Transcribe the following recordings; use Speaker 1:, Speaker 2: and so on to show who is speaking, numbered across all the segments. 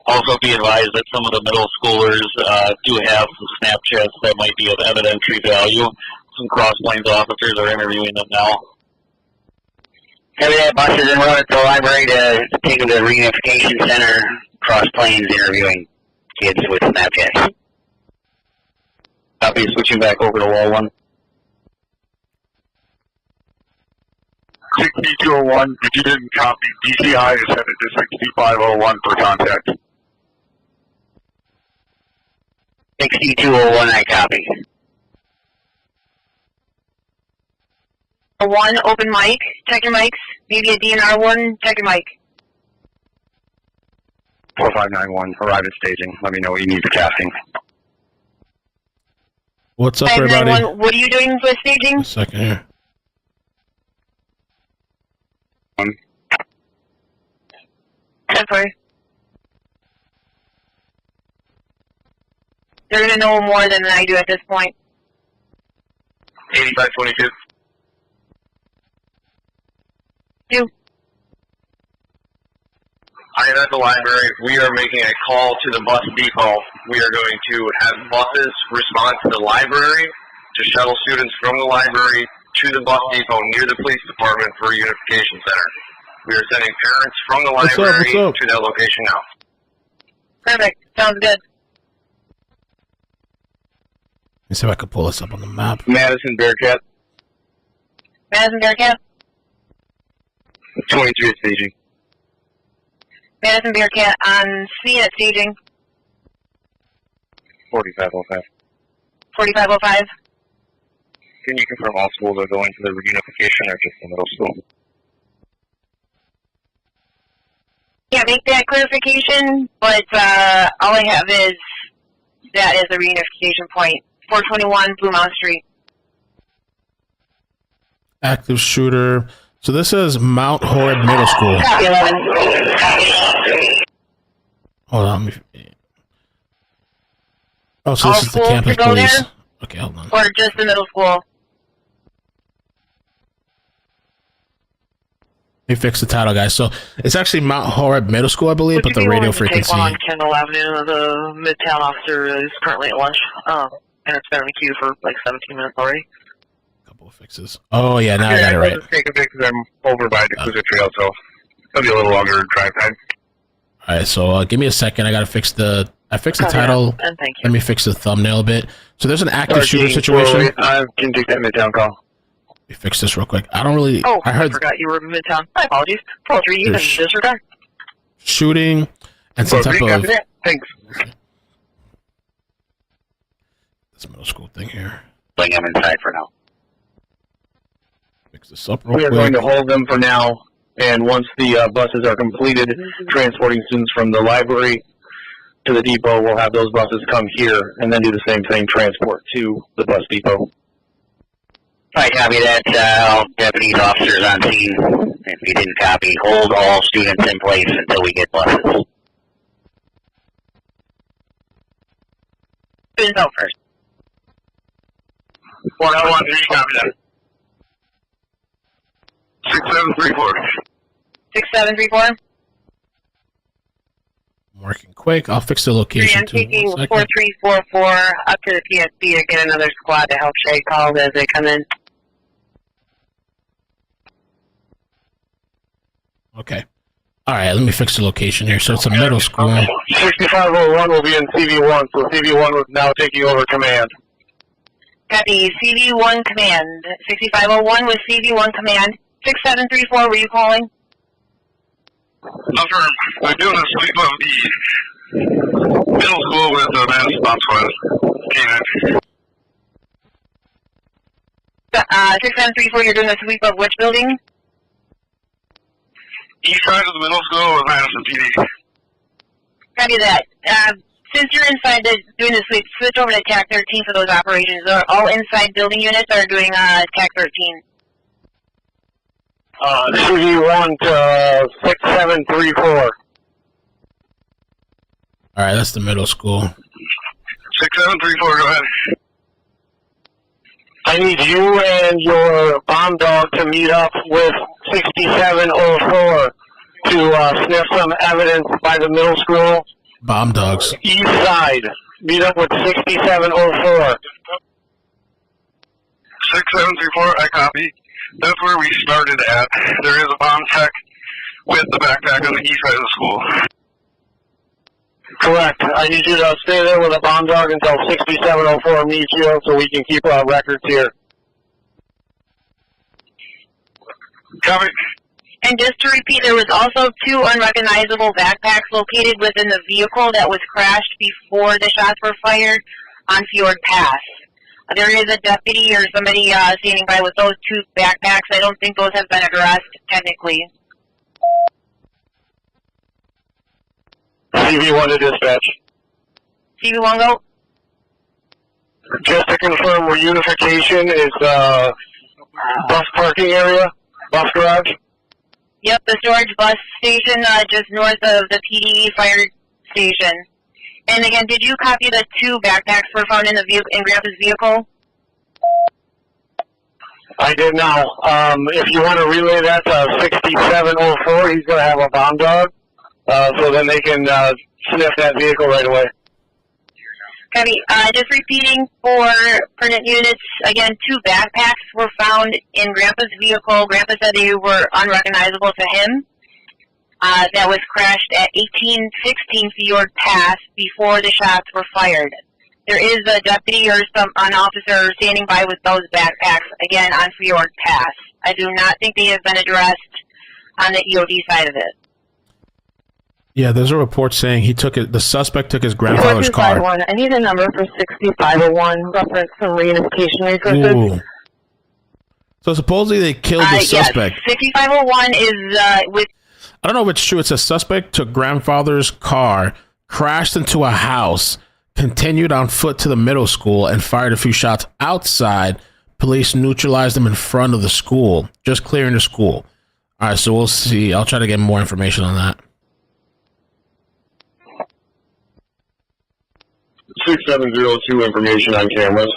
Speaker 1: Also be advised that some of the middle schoolers do have some Snapchats that might be of evidentiary value. Some Cross Plains officers are interviewing them now.
Speaker 2: Heavy that buses en route to the library to take them to the Reunification Center. Cross Plains interviewing kids with Snapchats.
Speaker 1: Copy, switching back over to wall 1.
Speaker 3: 6201, if you didn't copy, DCI is headed to 6501 for contact.
Speaker 2: 6201, I copy.
Speaker 4: 1, open mic, check your mics. Maybe a DNR 1, check your mic.
Speaker 3: 4591, arrive at staging. Let me know what you need for casting.
Speaker 5: What's up, everybody?
Speaker 4: What are you doing with staging?
Speaker 5: A second here.
Speaker 4: Sorry. They're going to know more than I do at this point.
Speaker 3: 8522.
Speaker 4: 2.
Speaker 3: I am at the library. We are making a call to the bus depot. We are going to have buses respond to the library to shuttle students from the library to the bus depot near the police department for Reunification Center. We are sending parents from the library to that location now.
Speaker 4: Perfect. Sounds good.
Speaker 5: Let me see if I can pull this up on the map.
Speaker 3: Madison Bearcat.
Speaker 4: Madison Bearcat?
Speaker 3: 23 at staging.
Speaker 4: Madison Bearcat on scene at staging.
Speaker 3: 4505.
Speaker 4: 4505.
Speaker 3: Can you confirm all schools are going to the reunification or just the middle school?
Speaker 4: Can't make that clarification, but all I have is that is a reunification point. 421 Blue Mountain Street.
Speaker 5: Active shooter. So this is Mount Horeb Middle School. Hold on. Oh, so this is the campus police.
Speaker 4: There?
Speaker 5: Okay, hold on.
Speaker 4: Or just the middle school?
Speaker 5: Let me fix the title, guys. So it's actually Mount Horeb Middle School, I believe, but the radio frequency.
Speaker 6: Take one on Kendall Avenue. The Midtown officer is currently at lunch, and it's been in the queue for like 17 minutes already.
Speaker 5: Couple of fixes. Oh yeah, now I got it right.
Speaker 3: Take a because I'm over by the Cruiser Trail, so it'll be a little longer drive time.
Speaker 5: All right, so give me a second. I gotta fix the. I fixed the title.
Speaker 6: And thank you.
Speaker 5: Let me fix the thumbnail a bit. So there's an active shooter situation.
Speaker 3: I can take that Midtown call.
Speaker 5: Let me fix this real quick. I don't really.
Speaker 6: Oh,
Speaker 5: I
Speaker 6: forgot you were in Midtown. My apologies. 4-3, you can disregard.
Speaker 5: Shooting and some type of.
Speaker 3: Thanks.
Speaker 5: This middle school thing here.
Speaker 2: Bring them inside for now.
Speaker 5: Fix this up real
Speaker 3: We are
Speaker 5: quick.
Speaker 3: going to hold them for now, and once the buses are completed transporting students from the library to the depot, we'll have those buses come here and then do the same thing, transport to the bus depot.
Speaker 2: I copy that. All deputies, officers on scene. If you didn't copy, hold all students in place until we get buses.
Speaker 4: Students out first.
Speaker 3: 4113, copy that. 6734.
Speaker 4: 6734.
Speaker 5: I'm working quick. I'll fix the location
Speaker 4: I'm
Speaker 5: too.
Speaker 4: taking
Speaker 5: 1 second.
Speaker 4: 4344 up to the PSC to get another squad to help Shay called as they come in.
Speaker 5: Okay. All right. Let me fix the location here. So it's a middle school.
Speaker 3: 6501 will be in CV1, so CV1 is now taking over command.
Speaker 4: Copy. CV1 command. 6501 with CV1 command. 6734, were you calling?
Speaker 3: Affirm. We're doing a sweep of the middle school with the mass stop squad.
Speaker 4: 6734, you're doing a sweep of which building?
Speaker 3: East side of the middle school with Madison PD.
Speaker 4: Copy that. Since you're inside doing the sweep, switch over to TAC 13 for those operations. All inside building units are doing TAC 13.
Speaker 3: CV1 to 6734.
Speaker 5: All right. That's the middle school.
Speaker 3: 6734, go ahead. I need you and your bomb dog to meet up with 6704 to sniff some evidence by the middle school
Speaker 5: Bomb dogs.
Speaker 7: East side. Meet up with 6704.
Speaker 3: 6734, I copy. That's where we started at. There is a bomb tech with the backpack on the east side of the school.
Speaker 7: Correct. I need you to stay there with a bomb dog until 6704 meets you so we can keep our records here.
Speaker 3: Copy.
Speaker 4: And just to repeat, there was also 2 unrecognizable backpacks located within the vehicle that was crashed before the shots were fired on Fjord Pass. There is a deputy or somebody standing by with those 2 backpacks. I don't think those have been addressed technically.
Speaker 7: CV1 to dispatch.
Speaker 4: CV1 go.
Speaker 7: Just to confirm, Reunification is bus parking area, bus garage.
Speaker 4: Yep, the storage bus station just north of the PD fire station. And again, did you copy the 2 backpacks were found in the vehicle in Grandpa's vehicle?
Speaker 7: I did now. If you want to relay that to 6704, he's going to have a bomb dog, so then they can sniff that vehicle right away.
Speaker 4: Copy. Just repeating for pertinent units, again, 2 backpacks were found in Grandpa's vehicle. Grandpa said they were unrecognizable to him. That was crashed at 1816 Fjord Pass before the shots were fired. There is a deputy or an officer standing by with those backpacks, again, on Fjord Pass. I do not think they have been addressed on the EOD side of it.
Speaker 5: Yeah, there's a report saying the suspect took his grandfather's car.
Speaker 6: I need a number for 6501, reference some reunification resources.
Speaker 5: Ooh. So supposedly they killed the suspect.
Speaker 4: Yes, 6501 is with...
Speaker 5: I don't know if it's true. It's a suspect took grandfather's car, crashed into a house, continued on foot to the middle school, and fired a few shots outside. Police neutralized him in front of the school, just clearing the school. All right, so we'll see. I'll try to get more information on that.
Speaker 3: 6702 information on cameras.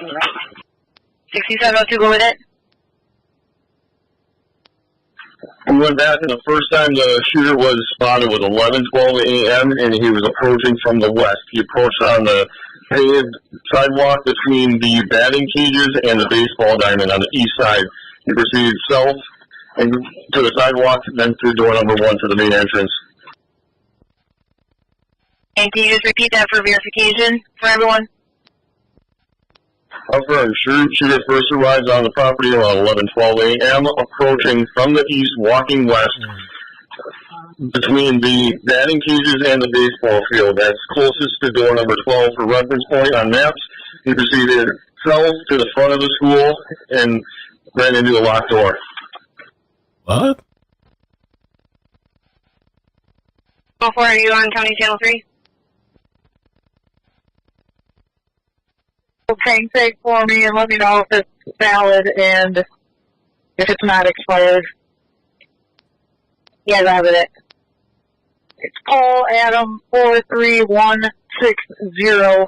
Speaker 4: 6702, go with it.
Speaker 3: We went back, and the first time the shooter was spotted was 11:12 a.m., and he was approaching from the west. He approached on the paved sidewalk between the batting cages and the baseball diamond on the east side. He proceeded south and to the sidewalk, then through door number 1 to the main entrance.
Speaker 4: And can you just repeat that for verification for everyone?
Speaker 3: Confirmed. Shooter first arrives on the property around 11:12 a.m., approaching from the east, walking west between the batting cages and the baseball field. That's closest to door number 12 for reference point on maps. He proceeded south to the front of the school and ran into a locked door.
Speaker 5: What?
Speaker 4: Before, are you on County Channel 3?
Speaker 6: Tank take for me and let me know if it's valid and if it's not expired.
Speaker 4: Yeah, I have it.
Speaker 6: It's Paul Adam 43160.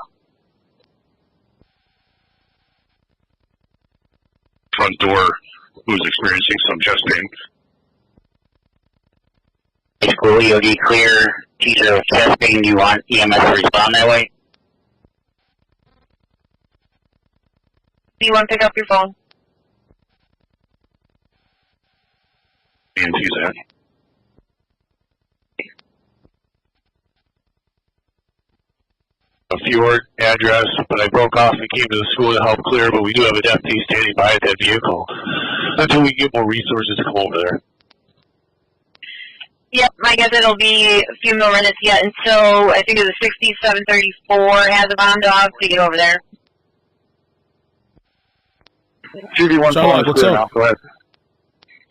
Speaker 3: Front door, who's experiencing some chest pain.
Speaker 2: School EOD clear. Teacher with chest pain. Do you want EMS to respond that way?
Speaker 4: Do you want to pick up your phone?
Speaker 3: And use that.
Speaker 7: A Fjord address, but I broke off and came to the school to help clear, but we do have a deputy standing by at that vehicle until we get more resources to come over there.
Speaker 4: Yep, I guess it'll be a few more minutes yet until I think it's a 6734 has a bomb dog to get over there.
Speaker 3: CV1 phone is clear now. Go ahead.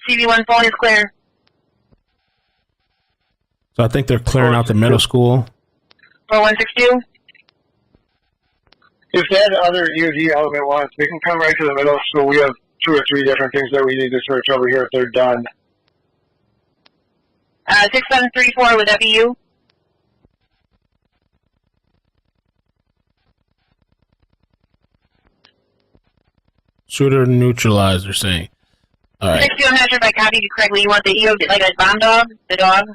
Speaker 4: CV1 phone is clear.
Speaker 5: So I think they're clearing out the middle school.
Speaker 4: 4162?
Speaker 7: If that other EOD element wants, we can come right to the middle school. We have 2 or 3 different things that we need to search over here if they're done.
Speaker 4: 6734, would that be you?
Speaker 5: Shooter neutralized, they're saying. All right.
Speaker 4: 60, I'm not sure if I copied you correctly. You want the EOD, like a bomb dog, the dog,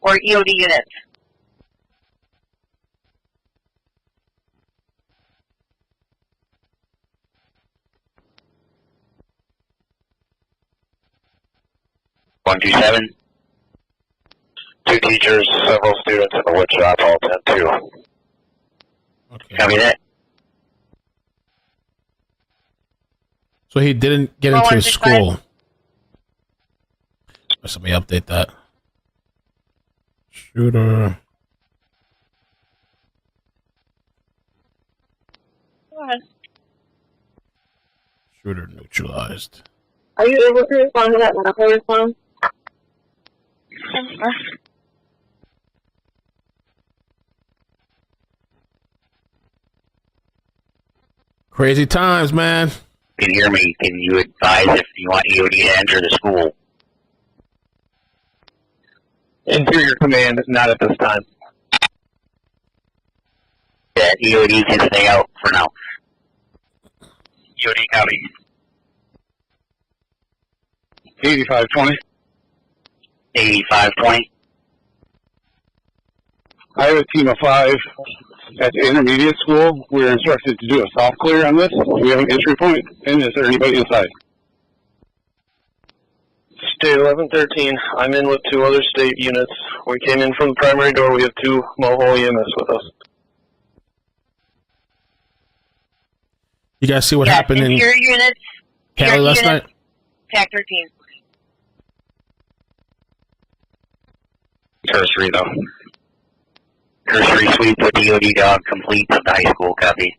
Speaker 4: or EOD units?
Speaker 2: 127.
Speaker 7: 2 teachers, several students in the wood shop, all 10-2.
Speaker 5: Okay.
Speaker 2: Copy that.
Speaker 5: So he didn't get into his school. Let me update that. Shooter.
Speaker 6: Go ahead.
Speaker 5: Shooter neutralized.
Speaker 6: Are you able to respond to that medical response?
Speaker 5: Crazy times, man.
Speaker 2: Can you hear me? Can you advise if you want EOD to enter the school?
Speaker 7: Interior command, not at this time.
Speaker 2: That EOD can stay out for now. EOD copy.
Speaker 7: 8520.
Speaker 2: 8520.
Speaker 7: I have a team of 5 at the intermediate school. We're instructed to do a soft clear on this. We have an entry point, and is there anybody inside?
Speaker 8: State 1113. I'm in with 2 other state units. We came in from the primary door. We have 2 Mohole EMS with us.
Speaker 5: You guys see what happened in
Speaker 4: interior units.
Speaker 5: Cali last night?
Speaker 4: TAC 13.
Speaker 2: Cursory, though. Cursory sweep with EOD dog complete to the high school copy.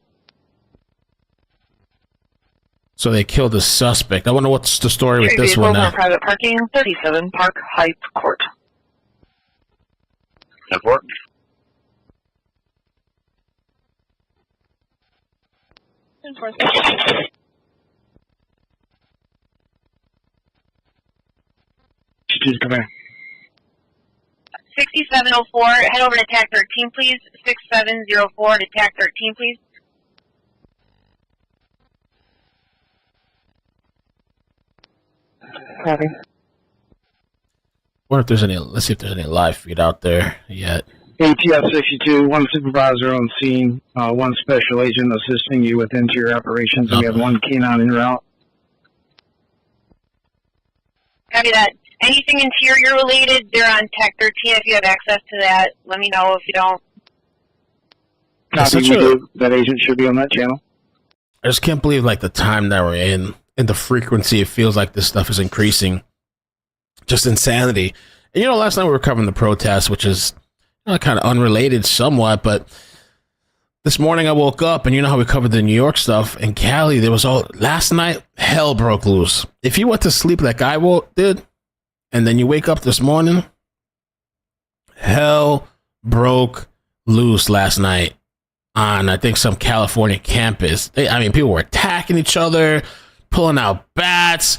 Speaker 5: So they killed the suspect. I wonder what's the story with this one now.
Speaker 6: Private parking, 37 Park Heights Court.
Speaker 2: Report.
Speaker 7: Come in.
Speaker 4: 6704, head over to TAC 13, please. 6704 to TAC 13, please.
Speaker 6: Copy.
Speaker 5: Wonder if there's any. Let's see if there's any live feed out there yet.
Speaker 7: ATF 62, 1 supervisor on scene, 1 special agent assisting you with interior operations, and we have 1 canine en route.
Speaker 4: Copy that. Anything interior related, they're on TAC 13. If you have access to that, let me know. If you don't,
Speaker 7: Copy, we do. That agent should be on that channel.
Speaker 5: I just can't believe like the time that we're in and the frequency. It feels like this stuff is increasing. Just insanity. And you know, last night we were covering the protests, which is kind of unrelated somewhat, but this morning I woke up and you know how we covered the New York stuff in Cali. There was last night hell broke loose. If you went to sleep like I did, and then you wake up this morning, hell broke loose last night on, I think, some California campus. People were attacking each other, pulling out bats,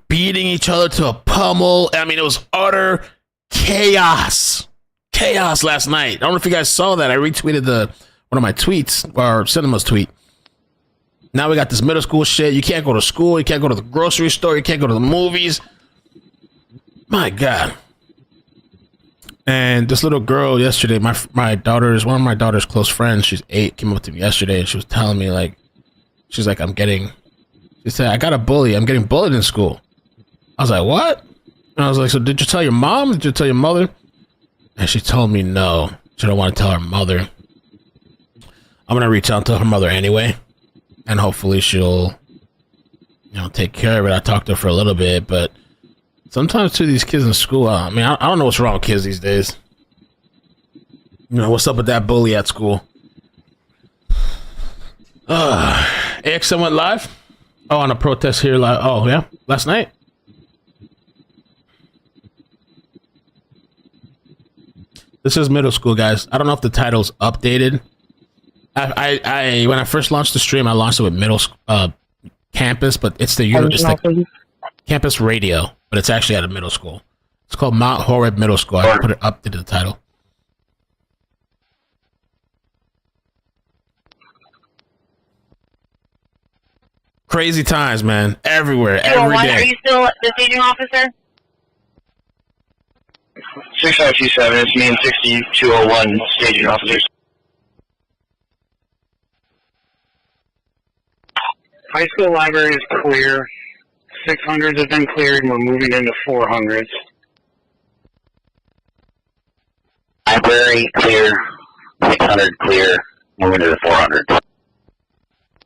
Speaker 5: beating each other to a pummel. It was utter chaos. Chaos last night. I don't know if you guys saw that. I retweeted one of my tweets, or Cinema's tweet. Now we got this middle school shit. You can't go to school. You can't go to the grocery store. You can't go to the movies. My God. And this little girl yesterday, my daughter's, one of my daughter's close friends, she's 8, came up to me yesterday and she was telling me she said, I got a bully. I'm getting bullied in school. I was like, what? And I was like, so did you tell your mom? Did you tell your mother? And she told me no. She don't want to tell her mother. I'm going to reach out to her mother anyway. And hopefully she'll, take care of it. I talked to her for a little bit, but sometimes too, these kids in school, I don't know what's wrong with kids these days. What's up with that bully at school? AXM went live? Oh, on a protest here live. Oh, yeah? Last night? This is middle school, guys. I don't know if the title's updated. I when I first launched the stream, I launched it with middle campus, but it's the campus radio, but it's actually at a middle school. It's called Mount Horeb Middle School. I put it up to the title. Crazy times, man. Everywhere, every day.
Speaker 4: Are you still the staging officer?
Speaker 2: 6527, it's me and 6201 staging officers.
Speaker 7: High school library is clear. 600s have been cleared, and we're moving into 400s.
Speaker 2: Library, clear. 600, clear. Moving to the 400.
Speaker 5: Let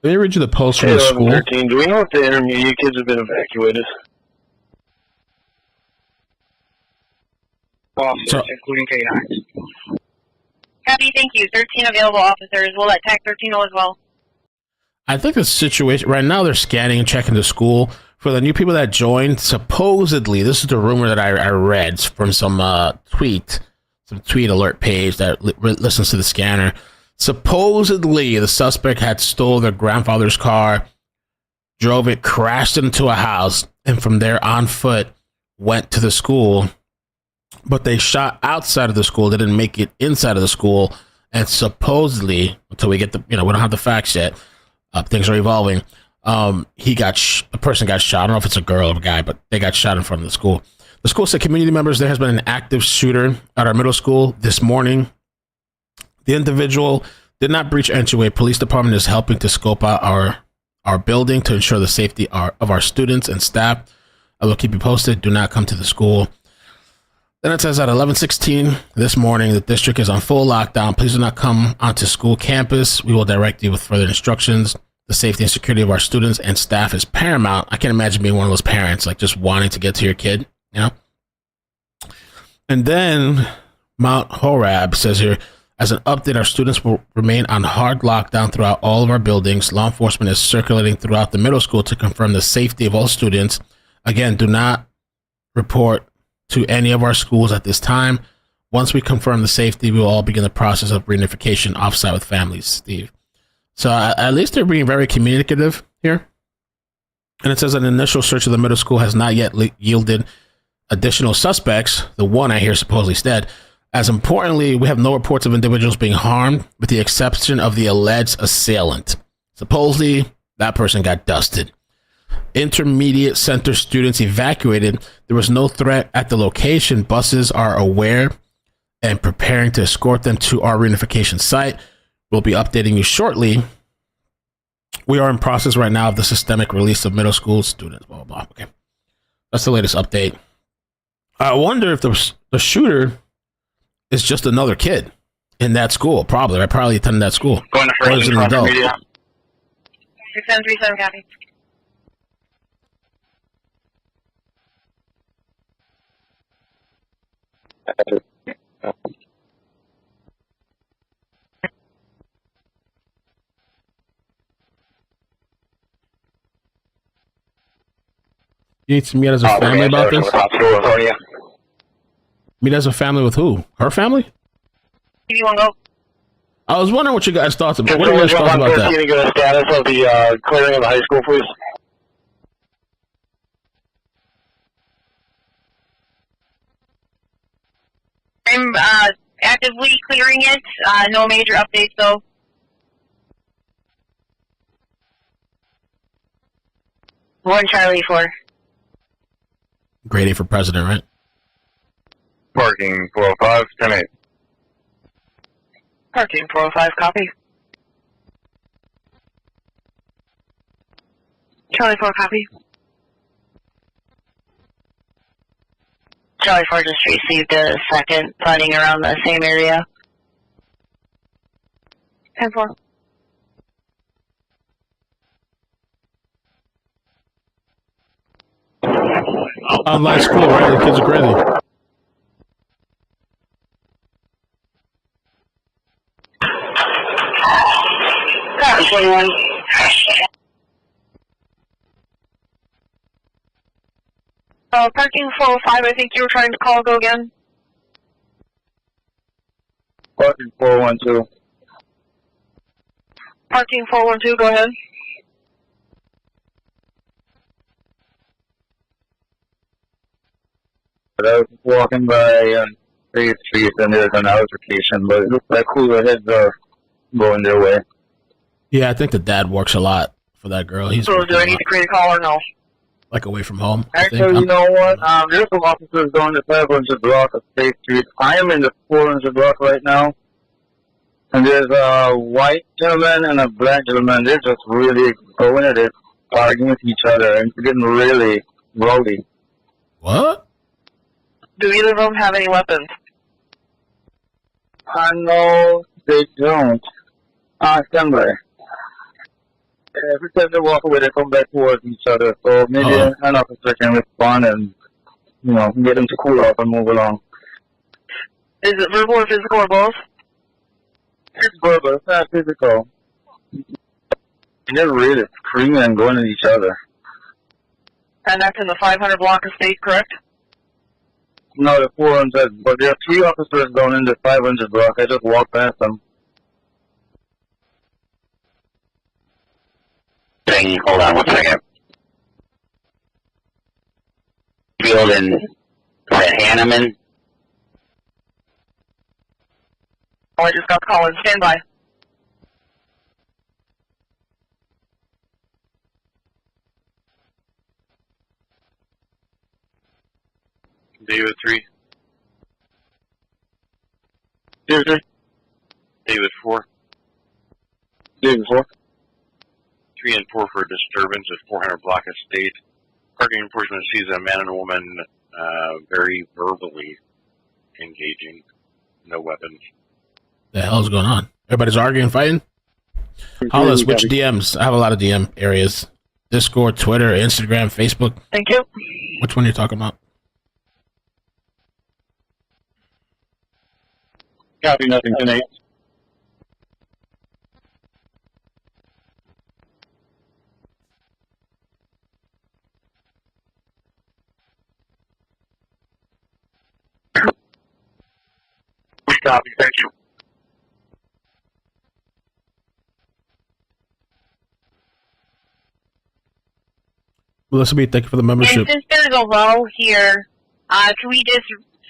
Speaker 5: me read you the post from the school.
Speaker 8: 13. Do we know if the intermediate kids have been evacuated?
Speaker 7: Officers, including K9.
Speaker 4: Copy, thank you. 13 available officers. We'll let TAC 13 know as well.
Speaker 5: I think the situation right now, they're scanning and checking the school for the new people that joined. Supposedly, this is the rumor that I read from some tweet alert page that listens to the scanner. Supposedly, the suspect had stole their grandfather's car, drove it, crashed into a house, and from there on foot went to the school. But they shot outside of the school. They didn't make it inside of the school. And supposedly, until we get we don't have the facts yet. Things are evolving. The person got shot. I don't know if it's a girl or a guy, but they got shot in front of the school. The school said community members, there has been an active shooter at our middle school this morning. The individual did not breach entryway. Police department is helping to scope out our building to ensure the safety of our students and staff. I will keep you posted. Do not come to the school. Then it says at 11:16 this morning, the district is on full lockdown. Please do not come onto school campus. We will direct you with further instructions. The safety and security of our students and staff is paramount. I can't imagine being one of those parents, like just wanting to get to your kid, you know? And then Mount Horeb says here, as an update, our students will remain on hard lockdown throughout all of our buildings. Law enforcement is circulating throughout the middle school to confirm the safety of all students. Again, do not report to any of our schools at this time. Once we confirm the safety, we will all begin the process of reunification offsite with families, Steve. So at least they're being very communicative here. And it says an initial search of the middle school has not yet yielded additional suspects. The one I hear supposedly is dead. As importantly, we have no reports of individuals being harmed with the exception of the alleged assailant. Supposedly, that person got dusted. Intermediate center students evacuated. There was no threat at the location. Buses are aware and preparing to escort them to our reunification site. We'll be updating you shortly. We are in process right now of the systemic release of middle school students. Blah, blah, blah. Okay. That's the latest update. I wonder if the shooter is just another kid in that school. Probably. I probably attended that school.
Speaker 2: Going to
Speaker 4: Media. 6737, copy.
Speaker 5: You need to meet as a family about this? Meet as a family with who? Her family?
Speaker 4: If you want to go.
Speaker 5: I was wondering what you guys thought about. What do you guys thought about that?
Speaker 8: Can you get a status of the clearing of the high school, please?
Speaker 4: I'm actively clearing it. No major updates, though. Charlie 4.
Speaker 5: Grade A for president, right?
Speaker 3: Parking 405, 10-8.
Speaker 6: Parking 405, copy. Charlie 4, copy.
Speaker 2: Charlie 4 just received a second flooding around the same area.
Speaker 6: 10-4.
Speaker 5: Online school, right? The kids are crazy.
Speaker 2: Copy 21.
Speaker 6: Parking 405, I think you were trying to call. Go again.
Speaker 8: Parking 412.
Speaker 6: Parking 412, go ahead.
Speaker 8: I was walking by 8th Street and there's an altercation, but it looks like cooler heads are going their way.
Speaker 5: Yeah, I think the dad works a lot for that girl. He's
Speaker 6: So do I need to create a call or no?
Speaker 5: like away from home.
Speaker 8: Actually, you know what? There's some officers going to 500 block of State Street. I am in the 400 block right now. And there's a white gentleman and a black gentleman. They're just really going at it, arguing with each other, and it's getting really rowdy.
Speaker 5: What?
Speaker 6: Do either of them have any weapons?
Speaker 8: No, they don't. Stand by. Every time they walk away, they come back towards each other. So maybe an officer can respond and, get them to cool off and move along.
Speaker 6: Is it verbal or physical or both?
Speaker 8: It's verbal, it's not physical. They're really screaming and going at each other.
Speaker 6: And that's in the 500 block of state, correct?
Speaker 8: No, the 400, but there are 3 officers down in the 500 block. I just walked past them.
Speaker 2: Hold on 1 second. Field and is that Hanneman?
Speaker 6: Oh, I just got called. Stand by.
Speaker 3: David 3.
Speaker 8: David 3.
Speaker 3: David 4.
Speaker 8: David 4.
Speaker 3: 3 and 4 for disturbance at 400 block of state. Parking enforcement sees a man and a woman very verbally engaging. No weapons.
Speaker 5: The hell's going on? Everybody's arguing, fighting? Hollis, which DMs? I have a lot of DM areas. Discord, Twitter, Instagram, Facebook.
Speaker 6: Thank you.
Speaker 5: Which one are you talking about?
Speaker 8: Copy, nothing tonight. Copy, thank you.
Speaker 5: Melissa B, thank you for the membership.
Speaker 4: And since there's a lull here, can we just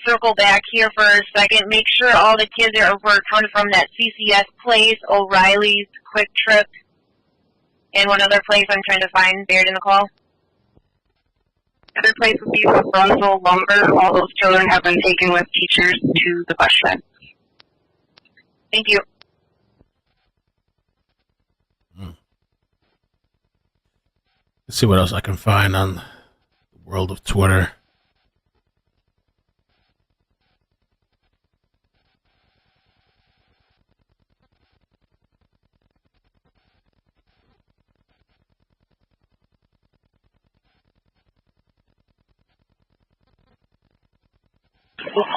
Speaker 4: circle back here for a second? Make sure all the kids were accounted from that CCS place, O'Reilly's, Quick Trip, and one other place I'm trying to find buried in the call.
Speaker 9: Other place would be with Brunswick Lumber. All those children have been taken with teachers to the question.
Speaker 4: Thank you.
Speaker 5: Let's see what else I can find on the world of Twitter.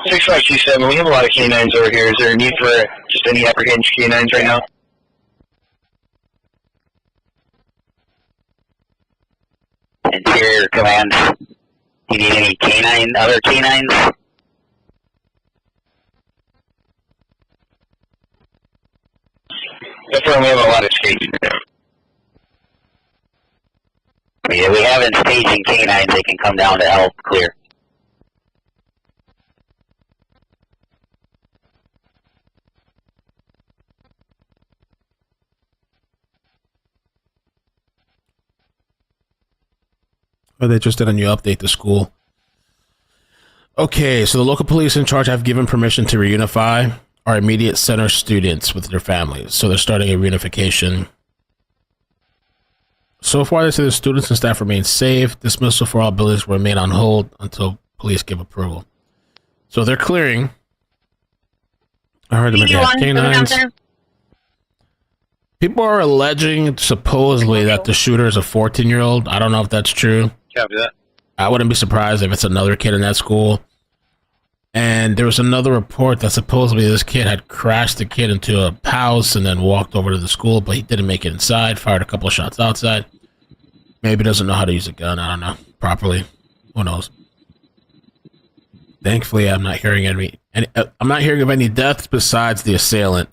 Speaker 2: Six 527. We have a lot of canines over here. Is there a need for just any apprehension canines right now? Interior command. Do you need any other canines? Definitely, we have a lot of staging. Yeah, we have in staging canines. They can come down to help clear.
Speaker 5: Are they interested in you update the school? Okay, so the local police in charge have given permission to reunify our immediate center students with their families. So they're starting a reunification. So far, they say the students and staff remain safe. Dismissal for all buildings will remain on hold until police give approval. So they're clearing. I heard them have canines. People are alleging, supposedly, that the shooter is a 14-year-old. I don't know if that's true.
Speaker 3: Copy that.
Speaker 5: I wouldn't be surprised if it's another kid in that school. And there was another report that supposedly this kid had crashed the kid into a house and then walked over to the school, but he didn't make it inside, fired a couple of shots outside. Maybe doesn't know how to use a gun. I don't know. Properly. Who knows? Thankfully, I'm not hearing I'm not hearing of any deaths besides the assailant.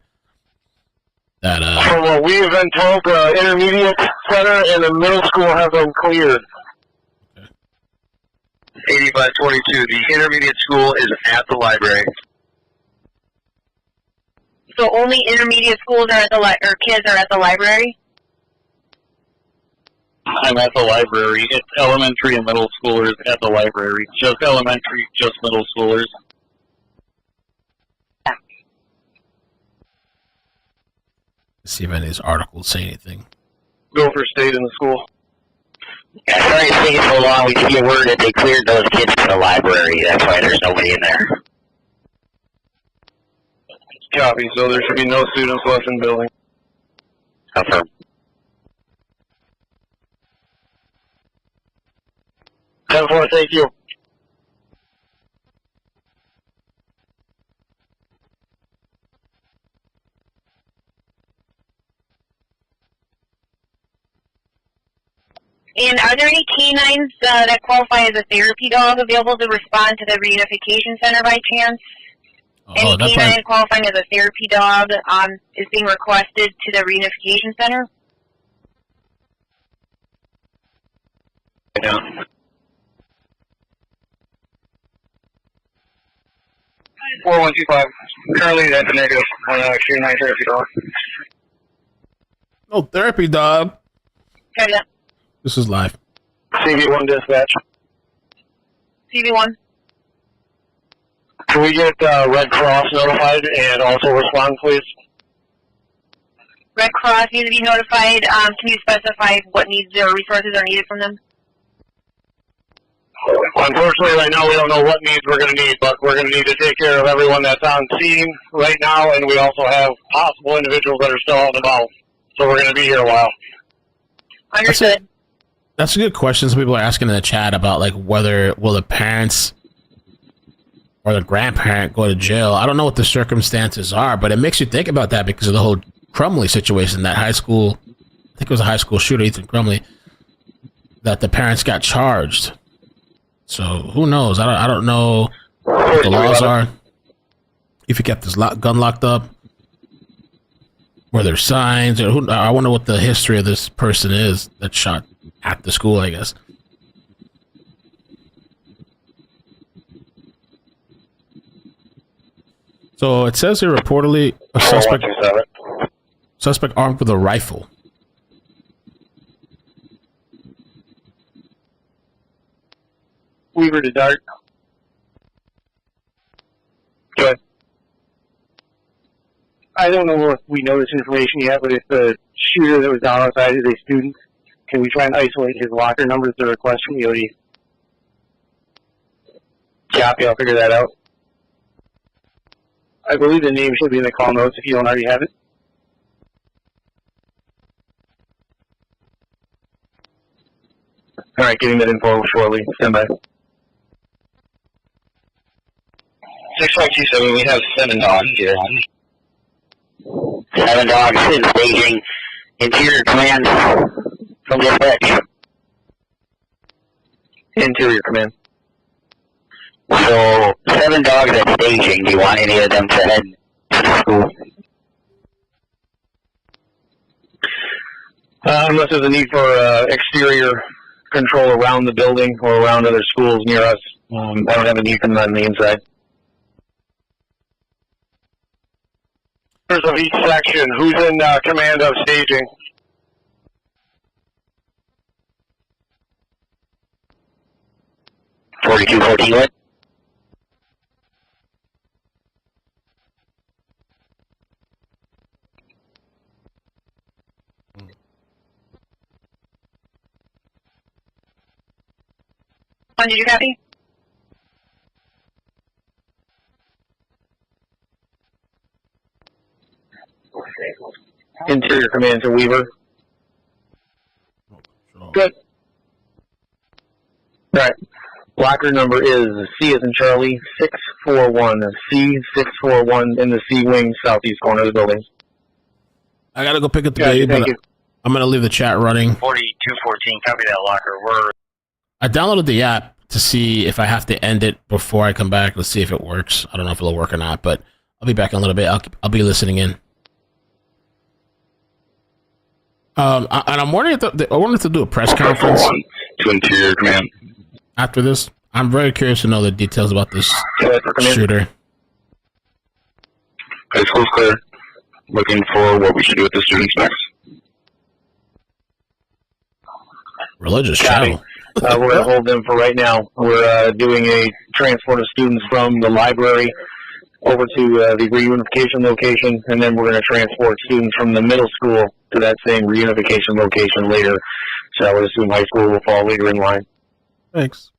Speaker 5: That
Speaker 7: From what we have been told, the intermediate center and the middle school have been cleared.
Speaker 3: 8522. The intermediate school is at the library.
Speaker 4: So only intermediate schools are at the or kids are at the library?
Speaker 1: I'm at the library. It's elementary and middle schoolers at the library. Just elementary, just middle schoolers.
Speaker 5: Let's see if any of these articles say anything.
Speaker 7: Gopher stayed in the school.
Speaker 2: Yeah, sorry it's taking so long. We see a word that they cleared those kids from the library. That's why there's nobody in there.
Speaker 7: Copy. So there should be no students left in the building.
Speaker 2: Confirm.
Speaker 7: Ten-4, thank you.
Speaker 4: And are there any canines that qualify as a therapy dog available to respond to the Reunification Center by chance? Any canine qualifying as a therapy dog is being requested to the Reunification Center?
Speaker 2: Yeah.
Speaker 7: 4125. Currently, that's a negative on canine therapy dog.
Speaker 5: No therapy dog.
Speaker 4: Okay, yeah.
Speaker 5: This is live.
Speaker 7: CV1 dispatch.
Speaker 4: CV1.
Speaker 7: Can we get Red Cross notified and also respond, please?
Speaker 4: Red Cross needs to be notified. Can you specify what needs or resources are needed from them?
Speaker 7: Unfortunately, right now we don't know what needs we're going to need, but we're going to need to take care of everyone that's on scene right now, and we also have possible individuals that are still out and about. So we're going to be here a while.
Speaker 4: Understood.
Speaker 5: That's a good question. Some people are asking in the chat about like whether will the parents or the grandparent go to jail. I don't know what the circumstances are, but it makes you think about that because of the whole Crumley situation. That high school, I think it was a high school shooter, Ethan Crumley, that the parents got charged. So who knows? I don't know what the laws are. If you kept this gun locked up, were there signs? Or I wonder what the history of this person is that shot at the school, I guess. So it says here reportedly a suspect armed with a rifle.
Speaker 7: Weaver to Dart. Good. I don't know if we know this information yet, but if the shooter that was down outside is a student, can we try and isolate his locker numbers to request from the OD? Copy, I'll figure that out. I believe the name should be in the call notes if you don't already have it. All right, getting that info shortly. Stand by.
Speaker 2: 6527, we have 7 dogs here. 7 dogs in staging. Interior command from dispatch.
Speaker 7: Interior command.
Speaker 2: So, 7 dogs at staging. Do you want any of them to head to the school?
Speaker 7: Unless there's a need for exterior control around the building or around other schools near us. I don't have a need for them on the inside. Of each section, who's in command of staging?
Speaker 2: $42.14 what?
Speaker 4: Did you copy?
Speaker 7: Interior command to Weaver. Good. Right. Locker number is C as in Charlie, 641. C641 in the C wing, southeast corner of the building.
Speaker 5: I gotta go pick up the baby, but I'm gonna leave the chat running.
Speaker 2: 4214, copy that locker.
Speaker 5: I downloaded the app to see if I have to end it before I come back. Let's see if it works. I don't know if it'll work or not, but I'll be back in a little bit. I'll be listening in. And I'm wondering if I wanted to do a press conference
Speaker 2: to Interior Command.
Speaker 5: After this. I'm very curious to know the details about this shooter.
Speaker 2: High school's clear. Looking for what we should do with the students next.
Speaker 5: Religious travel.
Speaker 7: We're going to hold them for right now. We're doing a transport of students from the library over to the reunification location, and then we're going to transport students from the middle school to that same reunification location later. So I would assume high school will fall later in line.
Speaker 5: Thanks.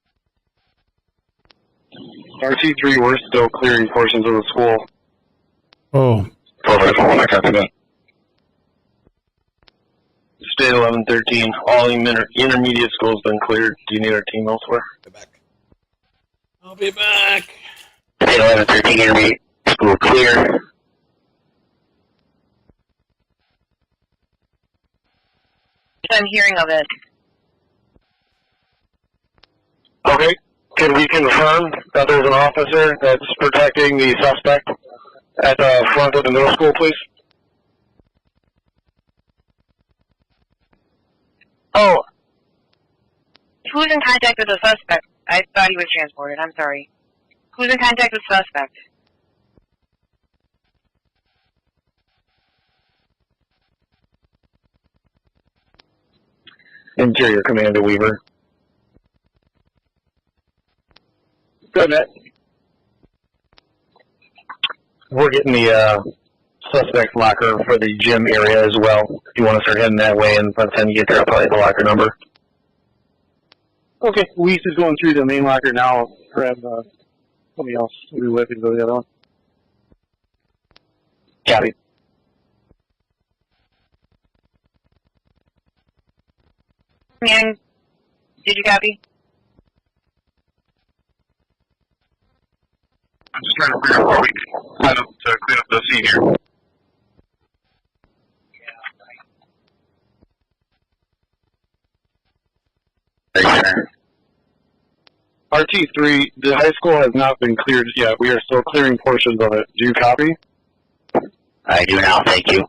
Speaker 7: RT3, we're still clearing portions of the school.
Speaker 5: Oh,
Speaker 7: State 1113, all intermediate schools been cleared. Do you need our team elsewhere?
Speaker 5: I'll be back.
Speaker 2: State 1113 intermediate school clear.
Speaker 4: I'm hearing of it.
Speaker 7: Okay. Can we confirm that there's an officer that's protecting the suspect at the front of the middle school, please?
Speaker 4: Oh. Who's in contact with the suspect? I thought he was transported. I'm sorry. Who's in contact with the suspect?
Speaker 7: Interior Commander Weaver. Good, Matt. We're getting the suspect locker for the gym area as well. If you want to start heading that way, and by the time you get there, I'll probably have the locker number.
Speaker 8: Okay, Weiss is going through the main locker now. I'll grab somebody else. Maybe we can go to the other one.
Speaker 7: Copy.
Speaker 4: Man, did you copy?
Speaker 3: I'm just trying to figure out where we can set up to clean up the scene here.
Speaker 8: RT3, the high school has not been cleared yet. We are still clearing portions of it. Do you copy?
Speaker 2: I do now, thank you.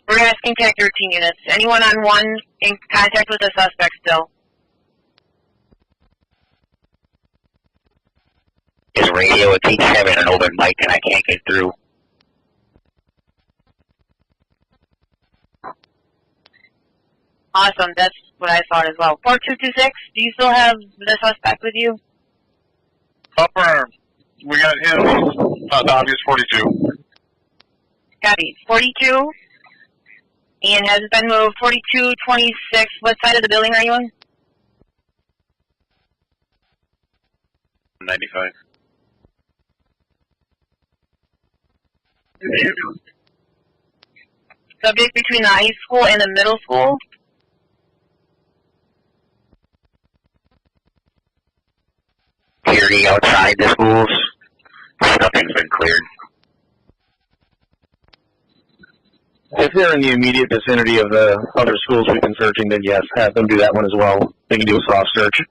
Speaker 4: We're asking Tech 13 units. Anyone on 1 in contact with the suspect still?
Speaker 2: His radio, it keeps having an open mic and I can't get through.
Speaker 4: Awesome, that's what I thought as well. 4226, do you still have the suspect with you?
Speaker 3: Affirm. We got him. The obvious 42.
Speaker 4: Copy. 42. And has been moved. 4226, what side of the building are you on?
Speaker 3: 95.
Speaker 4: Subject between the high school and the middle school?
Speaker 2: Security outside the schools. Nothing's been cleared.
Speaker 7: If they're in the immediate vicinity of the other schools we've been searching, then yes, have them do that one as well. They can do a soft search.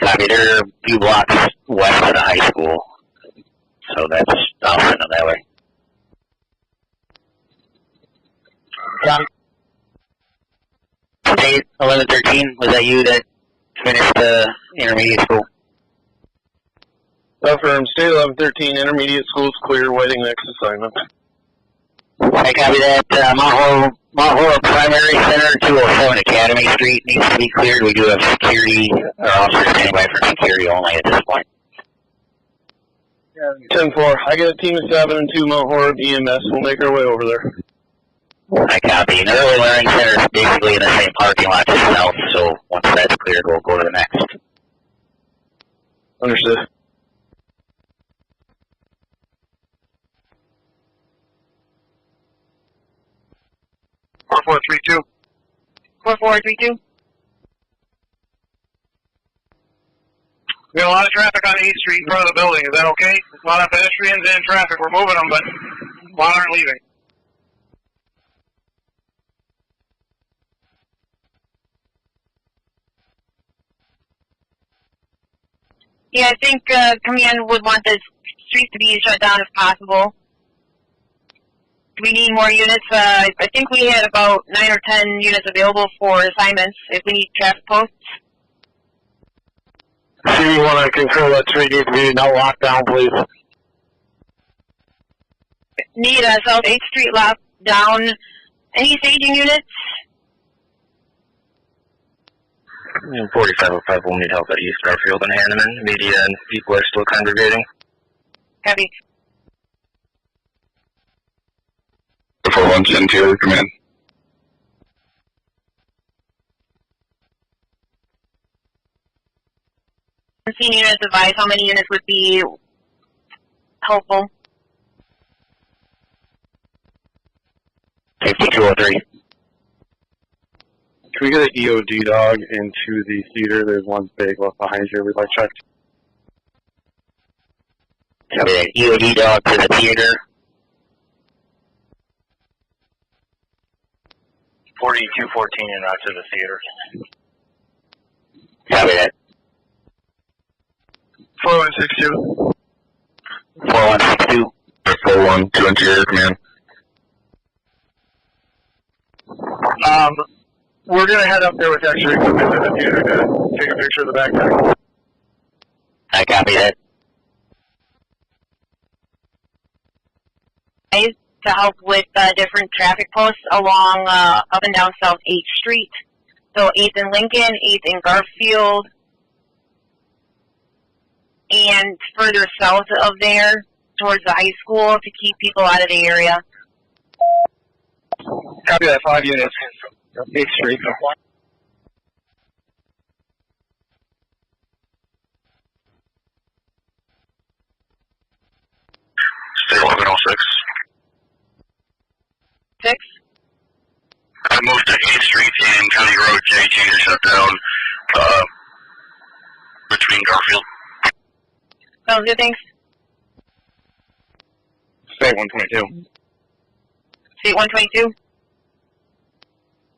Speaker 2: Copy, they're a few blocks west of the high school. So that's, I'll send them that way.
Speaker 7: Copy.
Speaker 2: State 1113, was that you that finished the intermediate school?
Speaker 7: Affirm. State 1113, intermediate schools clear, waiting next assignment.
Speaker 2: I copy that. Mount Horeb Primary Center, 207 Academy Street needs to be cleared. We do have security, or officers standing by for security only at this point.
Speaker 7: 10-4. I get a team of 7 and 2 Mount Horeb EMS. We'll make our way over there.
Speaker 2: I copy. An early learning center is basically in the same parking lot as south, so once that's cleared, we'll go to the next.
Speaker 7: Understood.
Speaker 3: Four 432.
Speaker 4: 4432.
Speaker 8: We got a lot of traffic on 8th Street in front of the building. Is that okay? A lot of pedestrians and traffic. We're moving them, but a lot aren't leaving.
Speaker 4: Yeah, I think command would want the street to be shut down if possible. Do we need more units? I think we had about 9 or 10 units available for assignments if we need traffic posts.
Speaker 7: So you want to control that street needs to be no lockdown, please?
Speaker 4: Need a South 8th Street locked down. Any staging units?
Speaker 2: 4505 will need help at East Garfield and Hanneman. Media and people are still congregating.
Speaker 4: Copy.
Speaker 3: 417 Interior Command.
Speaker 4: Senior units advise how many units would be helpful.
Speaker 2: 5203.
Speaker 8: Can we get an EOD dog into the theater? There's one big left behind here. We'd like checked.
Speaker 2: Copy that. EOD dog to the theater.
Speaker 3: 4214 and out to the theater.
Speaker 2: Copy that.
Speaker 8: 4162.
Speaker 2: 4162.
Speaker 3: 412 Interior Command.
Speaker 8: We're going to head up there with extra equipment to the theater to take a picture of the backpack.
Speaker 2: I copy that.
Speaker 4: To help with different traffic posts along up and down South 8th Street. So 8th in Lincoln, 8th in Garfield, and further south of there towards the high school to keep people out of the area.
Speaker 8: Copy that. 5 units. 8th Street.
Speaker 3: Stay 1106.
Speaker 4: 6.
Speaker 3: I moved to 8th Street and County Road J.G. to shut down between Garfield.
Speaker 4: Sounds good, thanks.
Speaker 8: State 122.
Speaker 4: State 122.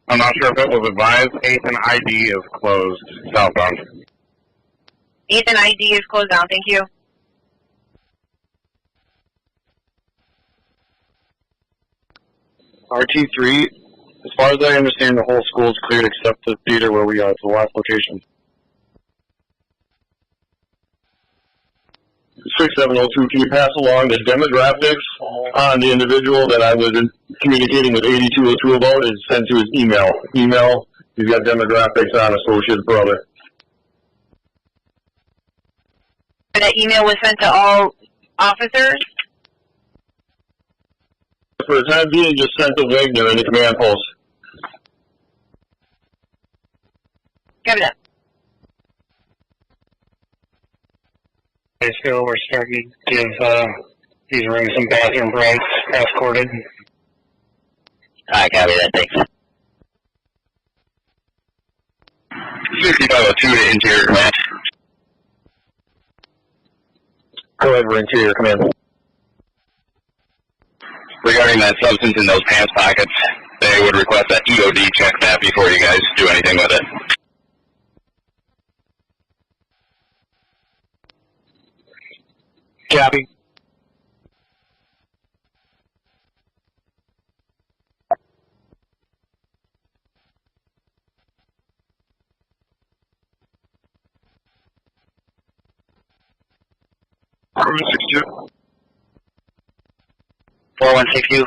Speaker 8: I'm not sure if it was advised. 8th and ID is closed southbound.
Speaker 4: 8th and ID is closed down, thank you.
Speaker 8: RT3, as far as I understand, the whole school is cleared except the theater where we are. It's the last location. 6702, can you pass along the demographics on the individual that I was communicating with 8202 about? Is sent to his email. He's got demographics on associate brother.
Speaker 4: That email was sent to all officers?
Speaker 8: For the time being, just sent to Wagner in the command post.
Speaker 4: Copy that.
Speaker 8: I feel we're starting to give these rooms some bathroom breaks, escorted.
Speaker 2: I copy that, thanks.
Speaker 3: 6502 to Interior Command.
Speaker 7: Go over Interior Command.
Speaker 3: Regarding that substance in those pants pockets, they would request that EOD check that before you guys do anything with it.
Speaker 7: Copy.
Speaker 3: $4162.
Speaker 2: 4162.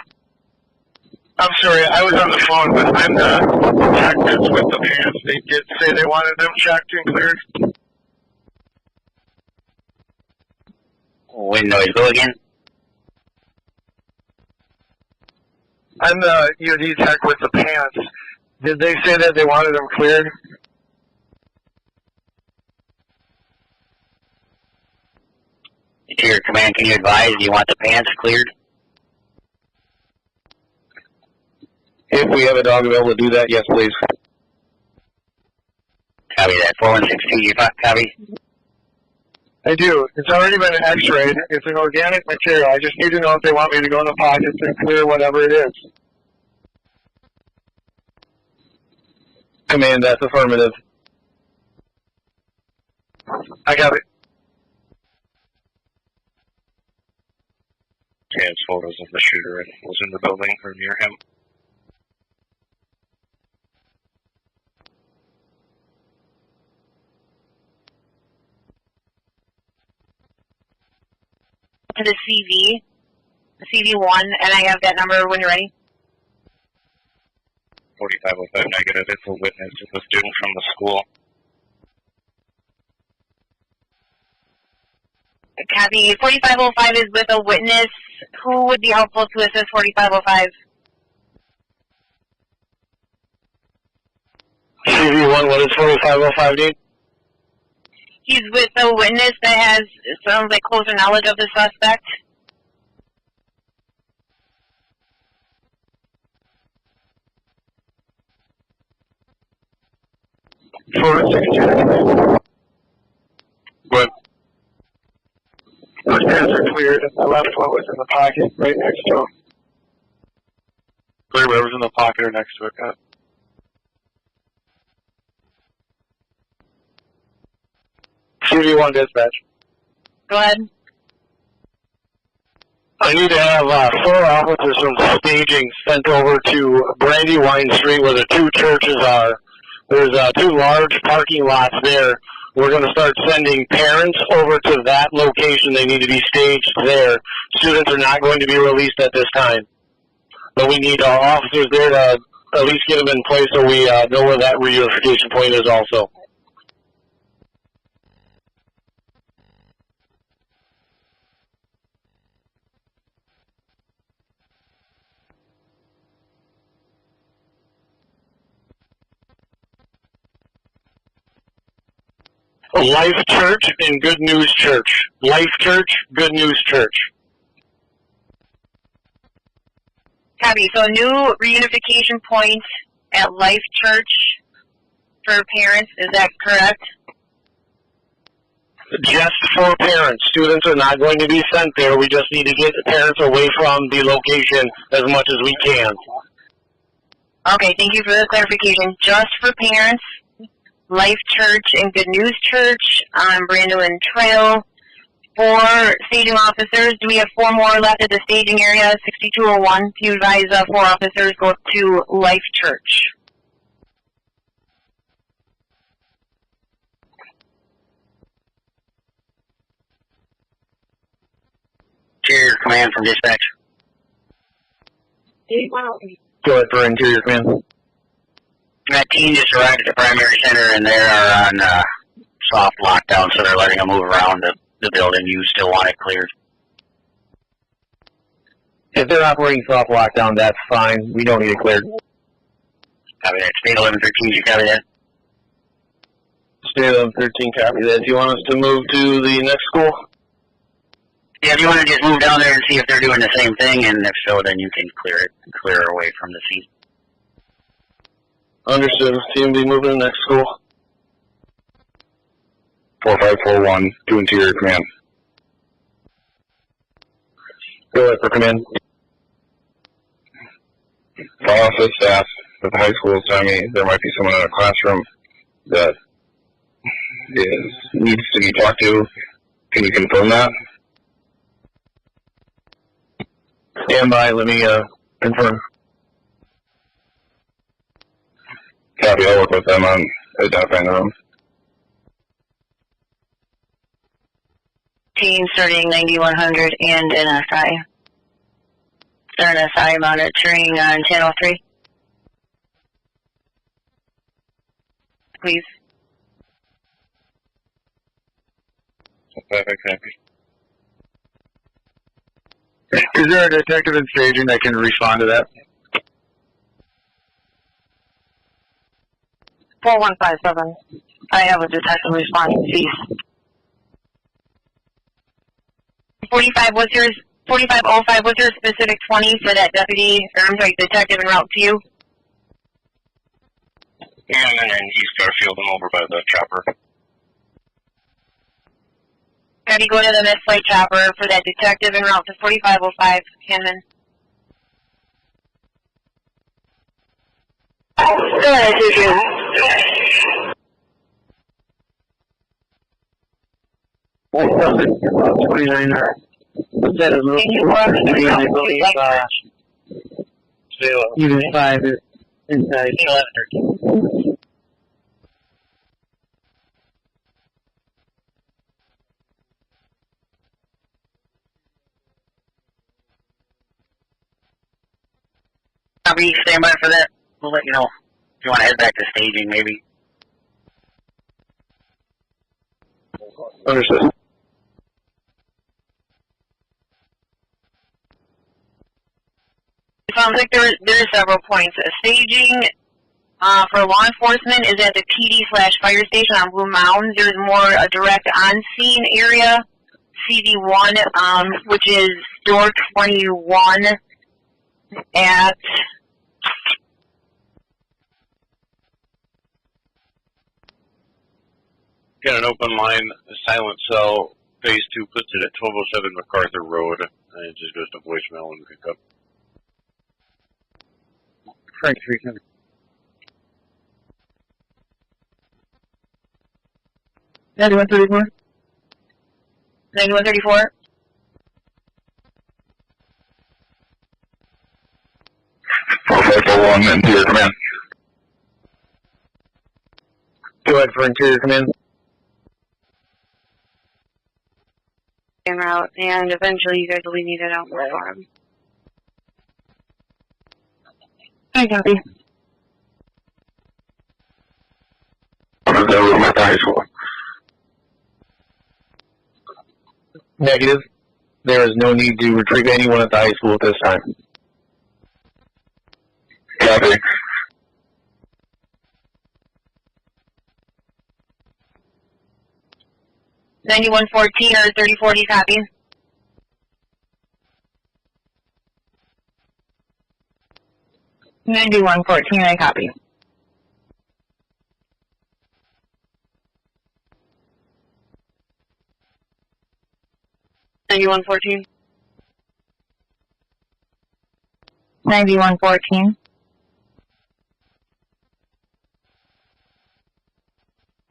Speaker 8: I'm sorry, I was on the phone, but I'm the detectives with the pants. They did say they wanted them checked and cleared.
Speaker 2: Wind noise, go again.
Speaker 8: I'm the EOD tech with the pants. Did they say that they wanted them cleared?
Speaker 2: Interior Command, can you advise you want the pants cleared?
Speaker 7: If we have a dog available to do that, yes, please.
Speaker 2: Copy that. 4162, copy.
Speaker 8: I do. It's already been x-rayed. It's an organic material. I just need to know if they want me to go in the pockets and clear whatever it is.
Speaker 7: Command, that's affirmative.
Speaker 8: I got it.
Speaker 3: Scans photos of the shooter and was in the building or near him.
Speaker 4: To the CV1, and I have that number when you're ready.
Speaker 3: 4505 negative. It's a witness. It's a student from the school.
Speaker 4: Copy. 4505 is with a witness. Who would be helpful to assist 4505?
Speaker 7: CV1, what does 4505 need?
Speaker 4: He's with a witness that has, it sounds like, closer knowledge of the suspect.
Speaker 8: What? Those pants are cleared, and the left one was in the pocket right next to him. Clear whatever's in the pocket or next to it, Kat. CV1 dispatch.
Speaker 4: Go ahead.
Speaker 7: I need to have 4 officers from staging sent over to Brandywine Street where the 2 churches are. There's 2 large parking lots there. We're going to start sending parents over to that location. They need to be staged there. Students are not going to be released at this time. But we need officers there to at least get them in place so we know where that reunification point is also. Life Church and Good News Church. Life Church, Good News Church.
Speaker 4: Copy. So a new reunification point at Life Church for parents, is that correct?
Speaker 7: Just for parents. Students are not going to be sent there. We just need to get the parents away from the location as much as we can.
Speaker 4: Okay, thank you for the clarification. Just for parents, Life Church and Good News Church on Brandywine Trail. 4 staging officers. Do we have 4 more left at the staging area? 6201. Can you advise 4 officers go to Life Church?
Speaker 2: Interior command from dispatch.
Speaker 7: Go ahead for interior command.
Speaker 2: That team just arrived at the primary center, and they are on soft lockdown, so they're letting them move around the building. You still want it cleared?
Speaker 7: If they're operating soft lockdown, that's fine. We don't need it cleared.
Speaker 2: Copy that. State 1113, you copy that?
Speaker 7: State 1113, copy that. Do you want us to move to the next school?
Speaker 2: Yeah, if you want to just move down there and see if they're doing the same thing, and if so, then you can clear away from the scene.
Speaker 7: Understood. Team be moving to the next school.
Speaker 3: 4541 to interior command.
Speaker 7: Go ahead for command.
Speaker 3: File office staff at the high school is telling me there might be someone in a classroom that needs to be talked to. Can you confirm that?
Speaker 7: Stand by. Let me confirm.
Speaker 3: Copy. I'll work with them on identifying the room.
Speaker 10: Team starting 9100 and NSI. NSI monitoring on channel 3. Please.
Speaker 3: Okay, copy.
Speaker 8: Is there a detective in staging that can respond to that?
Speaker 6: 4157. I have a detective responding. Cease.
Speaker 4: 4505, was there a specific 20 for that deputy, or I'm sorry, detective en route to you?
Speaker 3: And then East Garfield and over by the chopper.
Speaker 4: Have you go to the mid-flight chopper for that detective en route to 4505 Hanman?
Speaker 10: Go ahead, Susan.
Speaker 8: What's 29? That is Unit 5 is inside.
Speaker 2: I'll be standby for that. We'll let you know if you want to head back to staging, maybe.
Speaker 7: Understood.
Speaker 4: It sounds like there are several points. Staging for law enforcement is at the PD/fire station on Blue Mountains. There's more a direct on-scene area, CD1, which is door 21 at
Speaker 3: Got an open line, silent cell, phase 2 puts it at 1207 MacArthur Road, and it just goes to voicemail and pick up.
Speaker 8: Frank 300.
Speaker 4: Ninety 9134.
Speaker 2: One, Interior Command.
Speaker 7: Go ahead for Interior Command.
Speaker 10: En route, and eventually you guys will be needed out for Horeb.
Speaker 4: I copy.
Speaker 7: Negative. There is no need to retrieve anyone at the high school at this time.
Speaker 2: Copy.
Speaker 4: 9114 or 3040 copy. I copy.
Speaker 10: Ninety-one fourteen.
Speaker 4: 9114.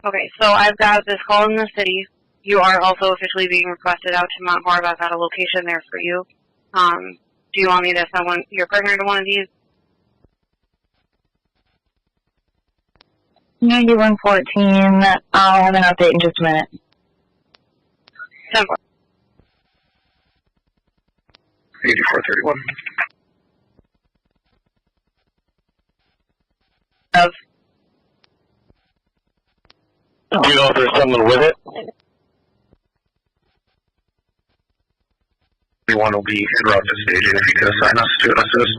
Speaker 10: Okay, so I've got this call in the city. You are also officially being requested out to Mount Horeb. I've got a location there for you. Do you want me to send your partner to one of these?
Speaker 4: 9114. I'll have an update in just a minute.
Speaker 10: 10-4.
Speaker 2: 8431.
Speaker 7: Do you know if there's someone with it?
Speaker 2: Everyone will be en route to staging if you can assign us to assist.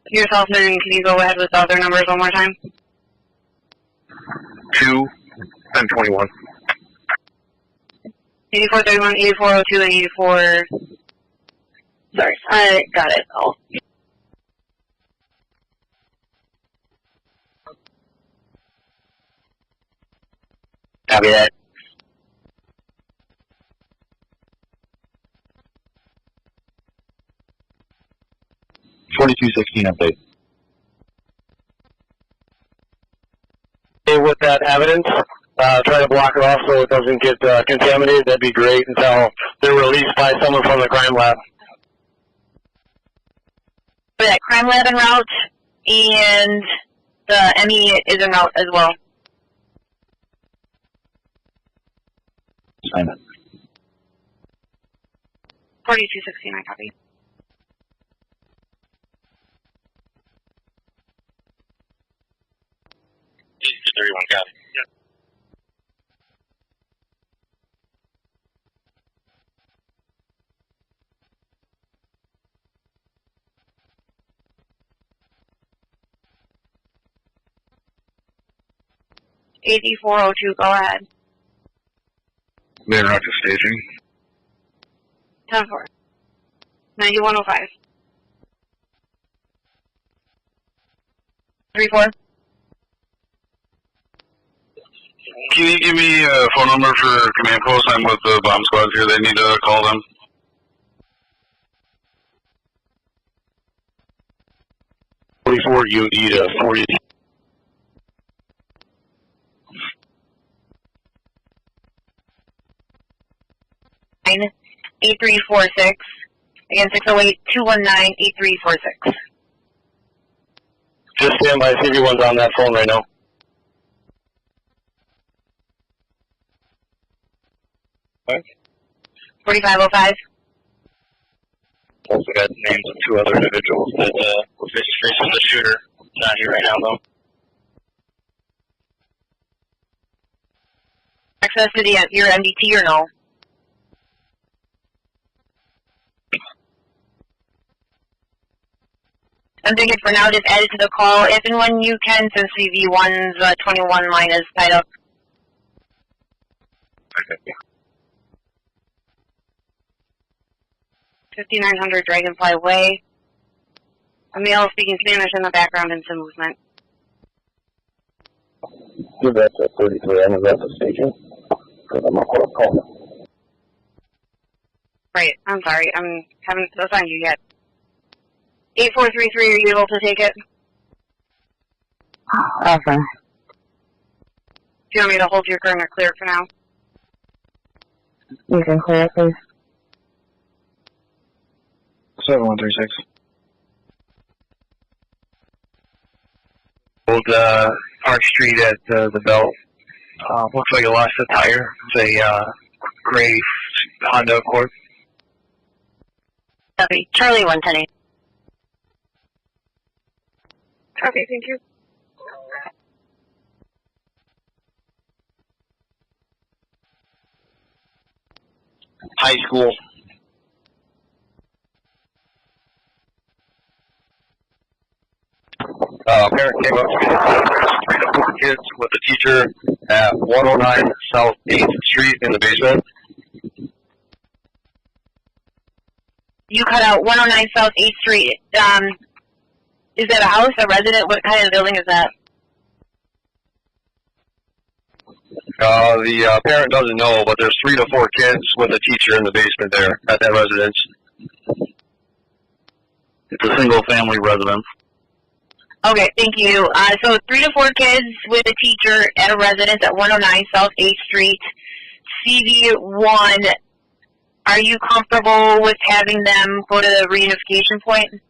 Speaker 10: Yourself, and can you go ahead with the other numbers one more time?
Speaker 2: 2 and 21.
Speaker 10: 8431, 8402, and 84... Sorry, I got it all.
Speaker 2: Copy that. update.
Speaker 7: With that evidence, try to block it off so it doesn't get contaminated. That'd be great until they're released by someone from the crime lab.
Speaker 4: For that crime lab en route, and the ME is en route as well.
Speaker 2: Simon.
Speaker 10: 4216, I copy.
Speaker 3: Got it. Yep.
Speaker 10: $8402, go ahead.
Speaker 2: They're not to staging.
Speaker 10: 10-4. 9105.
Speaker 4: 34.
Speaker 3: Can you give me a phone number for command post? I'm with the bomb squads here. They need to call them. 44, you need a 40.
Speaker 4: 8346. Again, 608-219-8346.
Speaker 7: Just stand by, see if anyone's on that phone right now.
Speaker 3: What?
Speaker 4: 4505.
Speaker 3: Also got names of two other individuals that were facing the shooter. Not here right now, though.
Speaker 4: Access to your MDT or no? I'm thinking for now, just add it to the call if and when you can, since CV1's 21 line is tied up.
Speaker 3: Okay.
Speaker 10: 5900 Dragonfly Way. A male speaking Spanish in the background and some movement.
Speaker 7: Give that to 33. I'm at the station. Because I'm not going to call.
Speaker 10: Right, I'm sorry, I'm haven't assigned you yet. 8433, are you able to take it?
Speaker 6: Okay.
Speaker 10: Do you want me to hold your current or clear it for now?
Speaker 6: You can clear it, please.
Speaker 7: 7136.
Speaker 3: Old Park Street at the Belt. Looks like it lost a tire. It's a gray Honda Accord.
Speaker 4: Copy. Charlie 110.
Speaker 10: Okay, thank you.
Speaker 3: High school. Parent came up to me, 3 to 4 kids with a teacher at 109 South 8th Street in the basement.
Speaker 4: You cut out 109 South 8th Street. Is that a house, a resident? What kind of building is that?
Speaker 3: The parent doesn't know, but there's 3 to 4 kids with a teacher in the basement there at that residence. It's a single family residence.
Speaker 4: Okay, thank you. So 3 to 4 kids with a teacher at a residence at 109 South 8th Street. CV1, are you comfortable with having them go to the reunification point?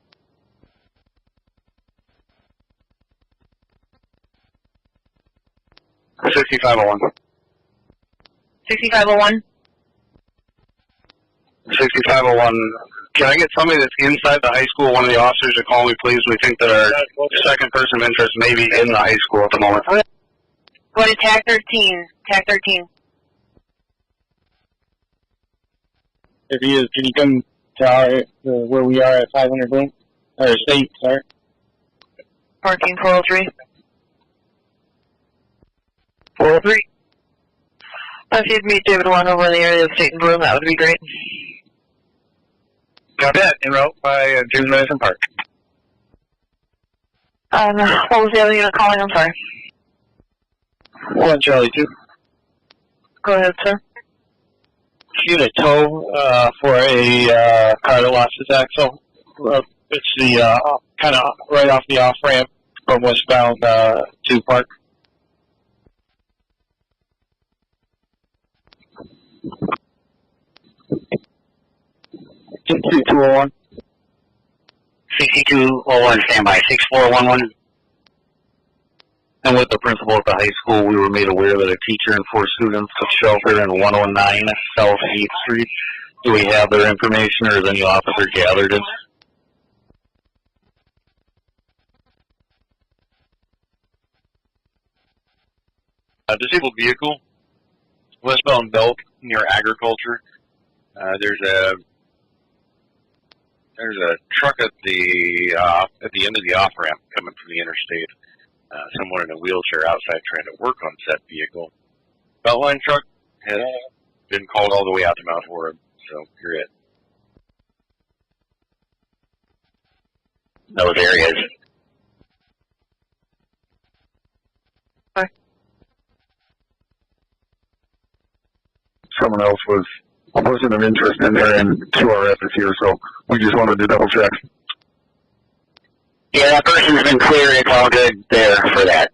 Speaker 3: $6501.
Speaker 4: 6501?
Speaker 3: 6501. Can I get somebody that's inside the high school, one of the officers, to call me, please? We think that our second person of interest may be in the high school at the moment.
Speaker 4: Go to TAC 13. TAC 13.
Speaker 8: If he is, can you come to our, where we are at 500 Bloom? Or State, sorry.
Speaker 4: 14403.
Speaker 6: 403. If you'd meet David One over in the area of State and Bloom, that would be great.
Speaker 3: Got that. En route by James Madison Park.
Speaker 6: What was the other unit calling? I'm sorry.
Speaker 7: 1 Charlie 2.
Speaker 6: Go ahead, sir.
Speaker 7: Unit tow for a car that lost its axle. It's the kind of right off the off ramp from westbound to Park.
Speaker 2: 22201. 6201, standby. 6411.
Speaker 1: And with the principal at the high school, we were made aware that a teacher and 4 students took shelter in 109 South 8th Street. Do we have their information, or has any officer gathered it?
Speaker 3: A disabled vehicle, westbound belt near agriculture. There's a truck at the end of the off ramp coming from the interstate. Someone in a wheelchair outside trying to work on said vehicle. Beltline truck has been called all the way out to Mount Horeb, so you're it.
Speaker 2: Those areas.
Speaker 8: someone else was a person of interest in there, and QRF is here, so we just wanted to double check.
Speaker 2: Yeah, that person's been cleared. It's all good there for that.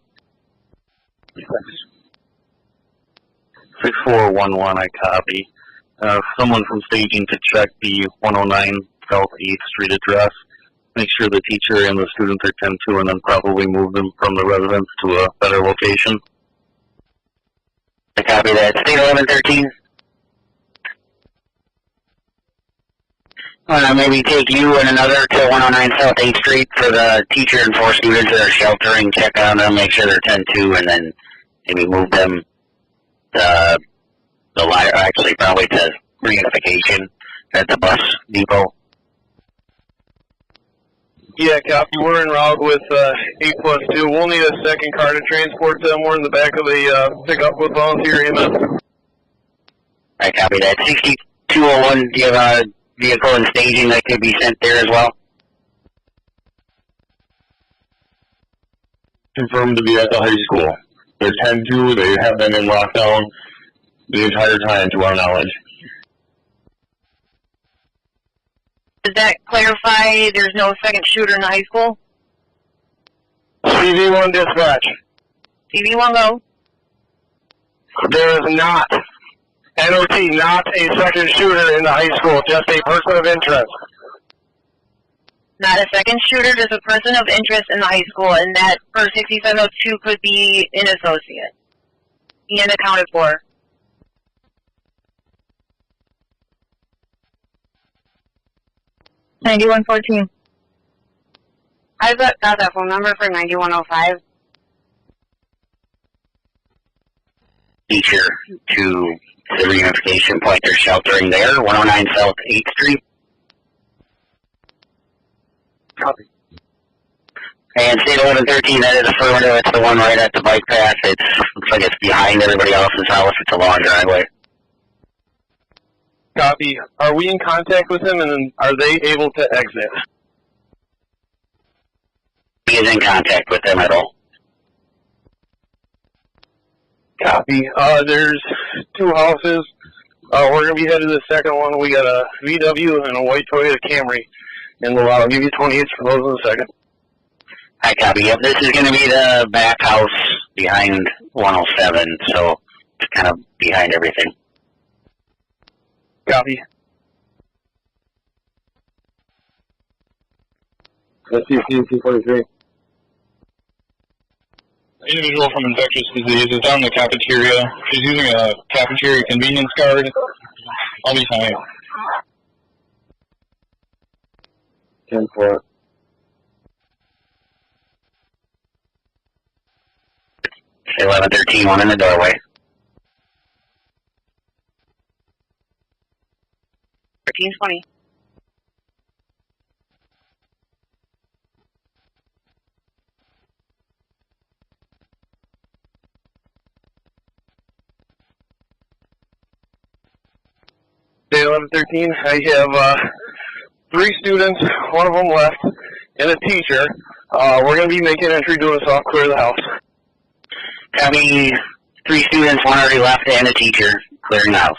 Speaker 1: 6411, I copy. Someone from staging to check the 109 South 8th Street address. Make sure the teacher and the students are 10-2, and then probably move them from the residence to a better location.
Speaker 2: I copy that. State 1113. Maybe take you and another to 109 South 8th Street for the teacher and 4 students that are sheltering. Check on them, make sure they're 10-2, and then maybe move them to the line. Actually, probably to Reunification at the bus depot.
Speaker 7: Yeah, copy. We're en route with 8+2. We'll need a second car to transport them. We're in the back of the pickup with volunteer EMS.
Speaker 2: I copy that. 6201, do you have a vehicle and staging that could be sent there as well?
Speaker 8: Confirmed to be at the high school. They're 10-2. They have been in lockdown the entire time, to our knowledge.
Speaker 4: Does that clarify there's no second shooter in the high school?
Speaker 7: CV1 dispatch.
Speaker 4: CV1 go.
Speaker 7: There is not, NOT, not a second shooter in the high school, just a person of interest.
Speaker 4: Not a second shooter, just a person of interest in the high school, and that for 6702 could be an associate. And accounted for. $91.14.
Speaker 10: I've got that phone number for 9105.
Speaker 2: Teacher to the reunification point. They're sheltering there, 109 South 8th Street.
Speaker 8: Copy.
Speaker 2: And State 1113, that is affirmative. It's the one right at the bike path. Looks like it's behind everybody else's house. It's a long driveway.
Speaker 7: Copy. Are we in contact with them, and are they able to exit?
Speaker 2: He is in contact with them at all.
Speaker 7: Copy. There's 2 houses. We're going to be headed to the second one. We got a VW and a white Toyota Camry. And I'll give you 28 for those in a second.
Speaker 2: I copy. Yep, this is going to be the back house behind 107, so it's kind of behind everything.
Speaker 7: Copy.
Speaker 8: Let's see, C43.
Speaker 11: Individual from infectious disease is down in the cafeteria. She's using a cafeteria convenience card. I'll be fine.
Speaker 8: 10-4.
Speaker 2: Say 1113, one in the doorway.
Speaker 4: 1320.
Speaker 7: Day 1113, I have 3 students, one of them left, and a teacher. We're going to be making entry, doing a soft clear of the house.
Speaker 2: Copy. 3 students, 1 already left, and a teacher clearing the house.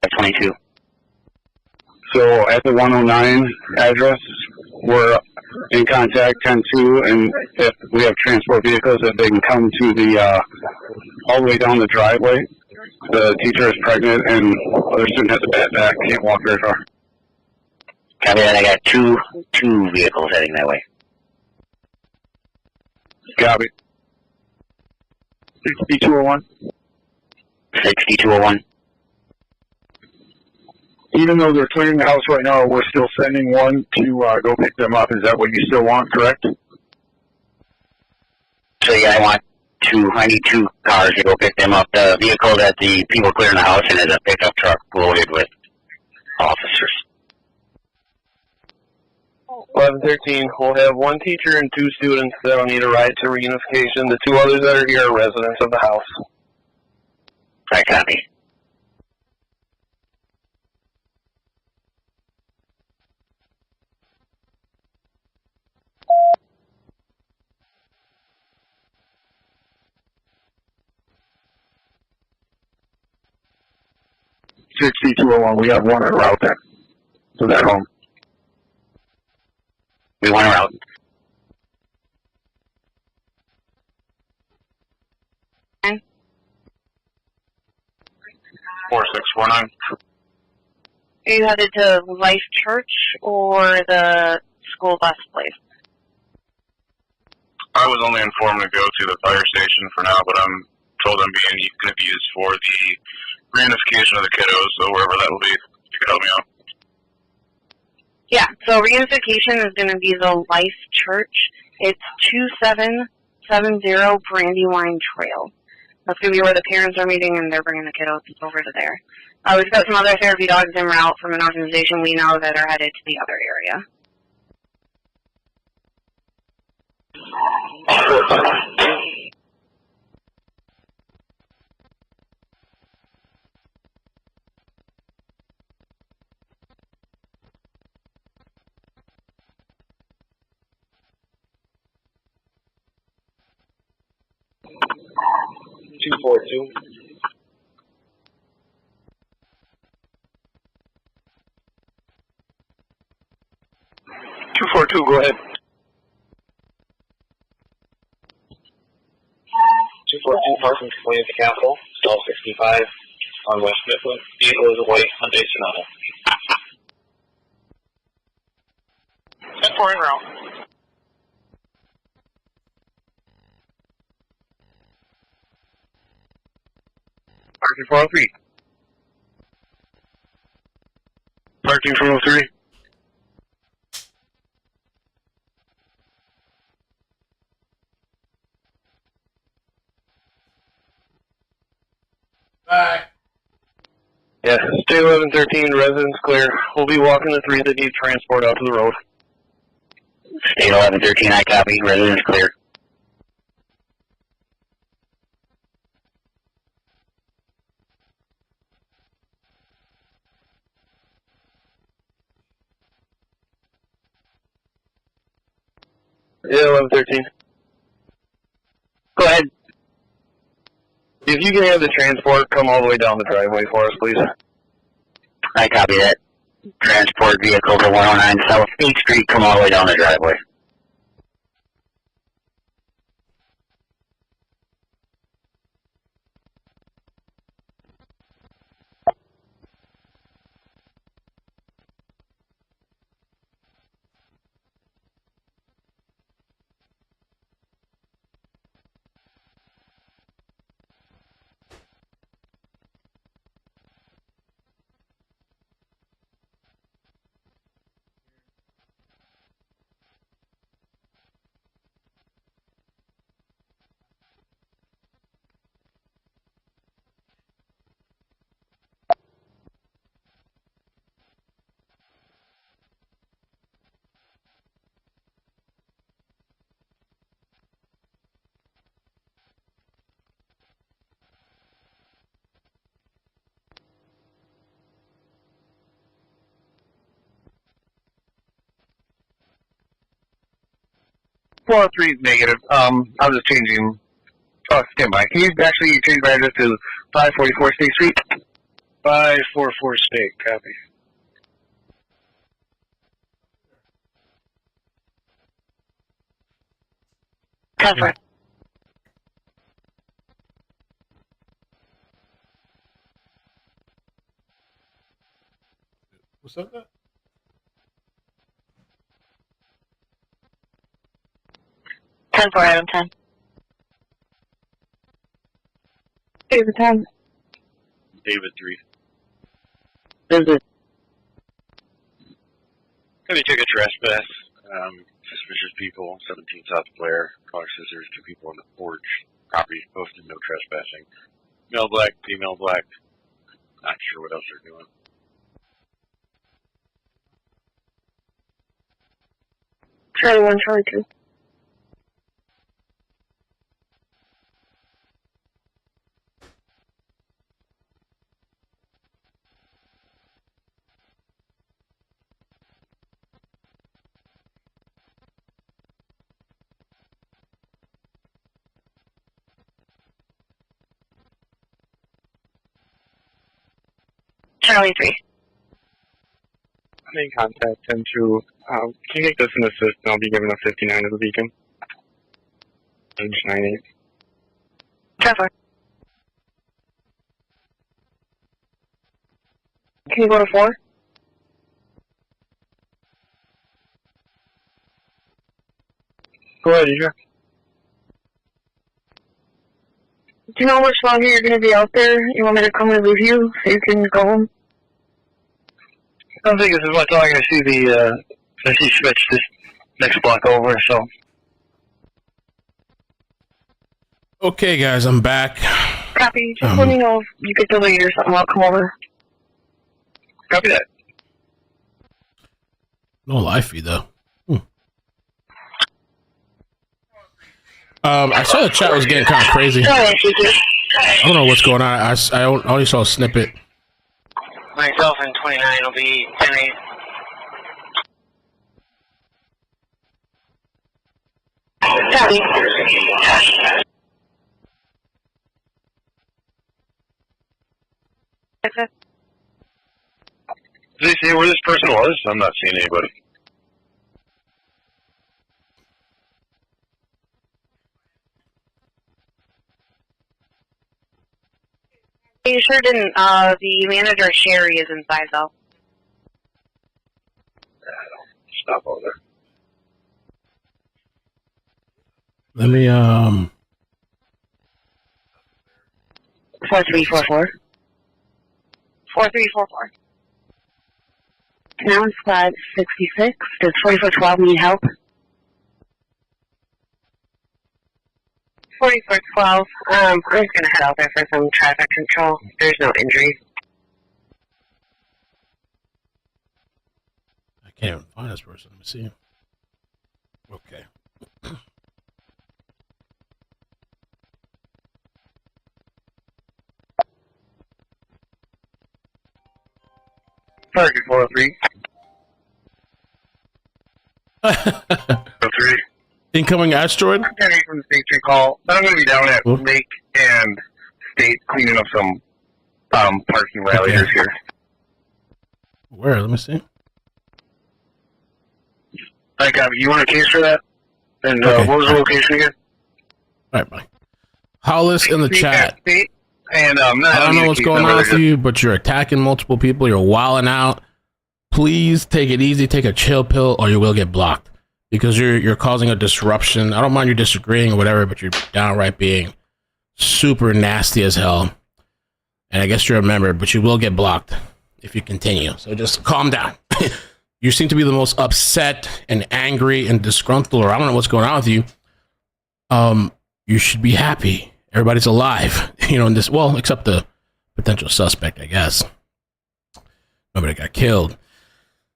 Speaker 2: At 22.
Speaker 8: So at the 109 address, we're in contact 10-2, and if we have transport vehicles, if they can come to the all the way down the driveway. The teacher is pregnant, and other student has a bad back, can't walk very far.
Speaker 2: Copy that. I got two vehicles heading that way.
Speaker 8: Copy. 6201.
Speaker 2: 6201.
Speaker 8: Even though they're clearing the house right now, we're still sending one to go pick them up. Is that what you still want, correct?
Speaker 2: So yeah, I need 2 cars to go pick them up. The vehicle that the people clearing the house in is a pickup truck loaded with officers.
Speaker 7: 1113, we'll have one teacher and two students that'll need a ride to reunification. The two others that are here are residents of the house.
Speaker 2: I copy.
Speaker 7: We have one en route there. So that home.
Speaker 2: We want her out.
Speaker 10: Okay.
Speaker 3: 4649.
Speaker 10: Are you headed to Life Church or the school bus place?
Speaker 3: I was only informed to go to the fire station for now, but I'm told I'm going to be used for the reunification of the kiddos, so wherever that will be, you can help me out.
Speaker 10: Yeah, so reunification is going to be the Life Church. It's 2770 Brandywine Trail. That's going to be where the parents are meeting, and they're bringing the kiddos over to there. We've got some other therapy dogs en route from an organization we know that are headed to the other area.
Speaker 7: Two, 4-2. Go ahead. 242, parking complaint to Capitol, stall 65 on West Mifflin. Vehicle is away on base Sonata. 10-4 en route. Parking 403. Parking 403.
Speaker 5: Bye.
Speaker 7: Yes, stay 1113, residents clear. We'll be walking the three that need transport out to the road.
Speaker 2: State 1113, I copy. Residents clear.
Speaker 7: Yeah, 1113.
Speaker 2: Go ahead.
Speaker 7: If you can have the transport come all the way down the driveway for us, please.
Speaker 2: I copy that. Transport vehicle to 109 South 8th Street, come all the way down the driveway.
Speaker 7: Negative. I was just changing. Oh, stand by. Can you actually change my address to 544 State Street? 544 State, copy.
Speaker 10: Cover.
Speaker 5: What's up there?
Speaker 6: 10-4, Adam 10.
Speaker 10: David 10.
Speaker 3: David 3.
Speaker 6: Visit.
Speaker 3: Heavy ticket trespass. Suspicious people, 17 South Blair. Car scissors, 2 people on the porch. Property posted, no trespassing. Male black, female black. Not sure what else they're doing.
Speaker 9: Charlie 1, Charlie 2. Charlie 3.
Speaker 11: I may contact him to, can you make this an assist and I'll be giving a 59 of the beacon? Age 98.
Speaker 9: Trevor. Can you go to 4?
Speaker 11: Go ahead, Asia.
Speaker 9: Do you know how much longer you're going to be out there? You want me to come relieve you so you can go home?
Speaker 7: I don't think it's as much longer. I see switch this next block over, so.
Speaker 5: Okay, guys, I'm back.
Speaker 9: Copy. Just let me know if you get delayed or something. I'll come over.
Speaker 7: Copy that.
Speaker 5: No live feed, though. I saw the chat was getting kind of crazy. I don't know what's going on. I only saw a snippet.
Speaker 2: Myself and 29 will be 10-8.
Speaker 9: Copy.
Speaker 3: Did they say where this person was? I'm not seeing anybody.
Speaker 10: You sure didn't. The manager, Sherry, is inside, though.
Speaker 3: Stop over there.
Speaker 5: Let me,
Speaker 9: 4344.
Speaker 10: 4344.
Speaker 9: Now it's 566. Does 4412 need help?
Speaker 10: 4412. I'm just going to head out there for some traffic control. There's no injuries.
Speaker 5: I can't even find this person. Let me see. Okay.
Speaker 7: Target 403.
Speaker 3: 3.
Speaker 5: Incoming asteroid?
Speaker 3: I'm getting from the State Street call. I'm going to be down at Lake and State cleaning up some parking violators here.
Speaker 5: Where? Let me see.
Speaker 7: I got you. Want a case for that? And
Speaker 5: Okay.
Speaker 7: What was the location again?
Speaker 5: All right, bye. Hollis in the chat.
Speaker 7: State. And
Speaker 5: I don't know what's going on with you, but you're attacking multiple people. You're wilding out. Please take it easy. Take a chill pill, or you will get blocked because you're causing a disruption. I don't mind you disagreeing or whatever, but you're downright being super nasty as hell. And I guess you're a member, but you will get blocked if you continue. So just calm down. You seem to be the most upset and angry and disgruntled, or I don't know what's going on with you. You should be happy. Everybody's alive, you know, in this, well, except the potential suspect, I guess. Nobody got killed.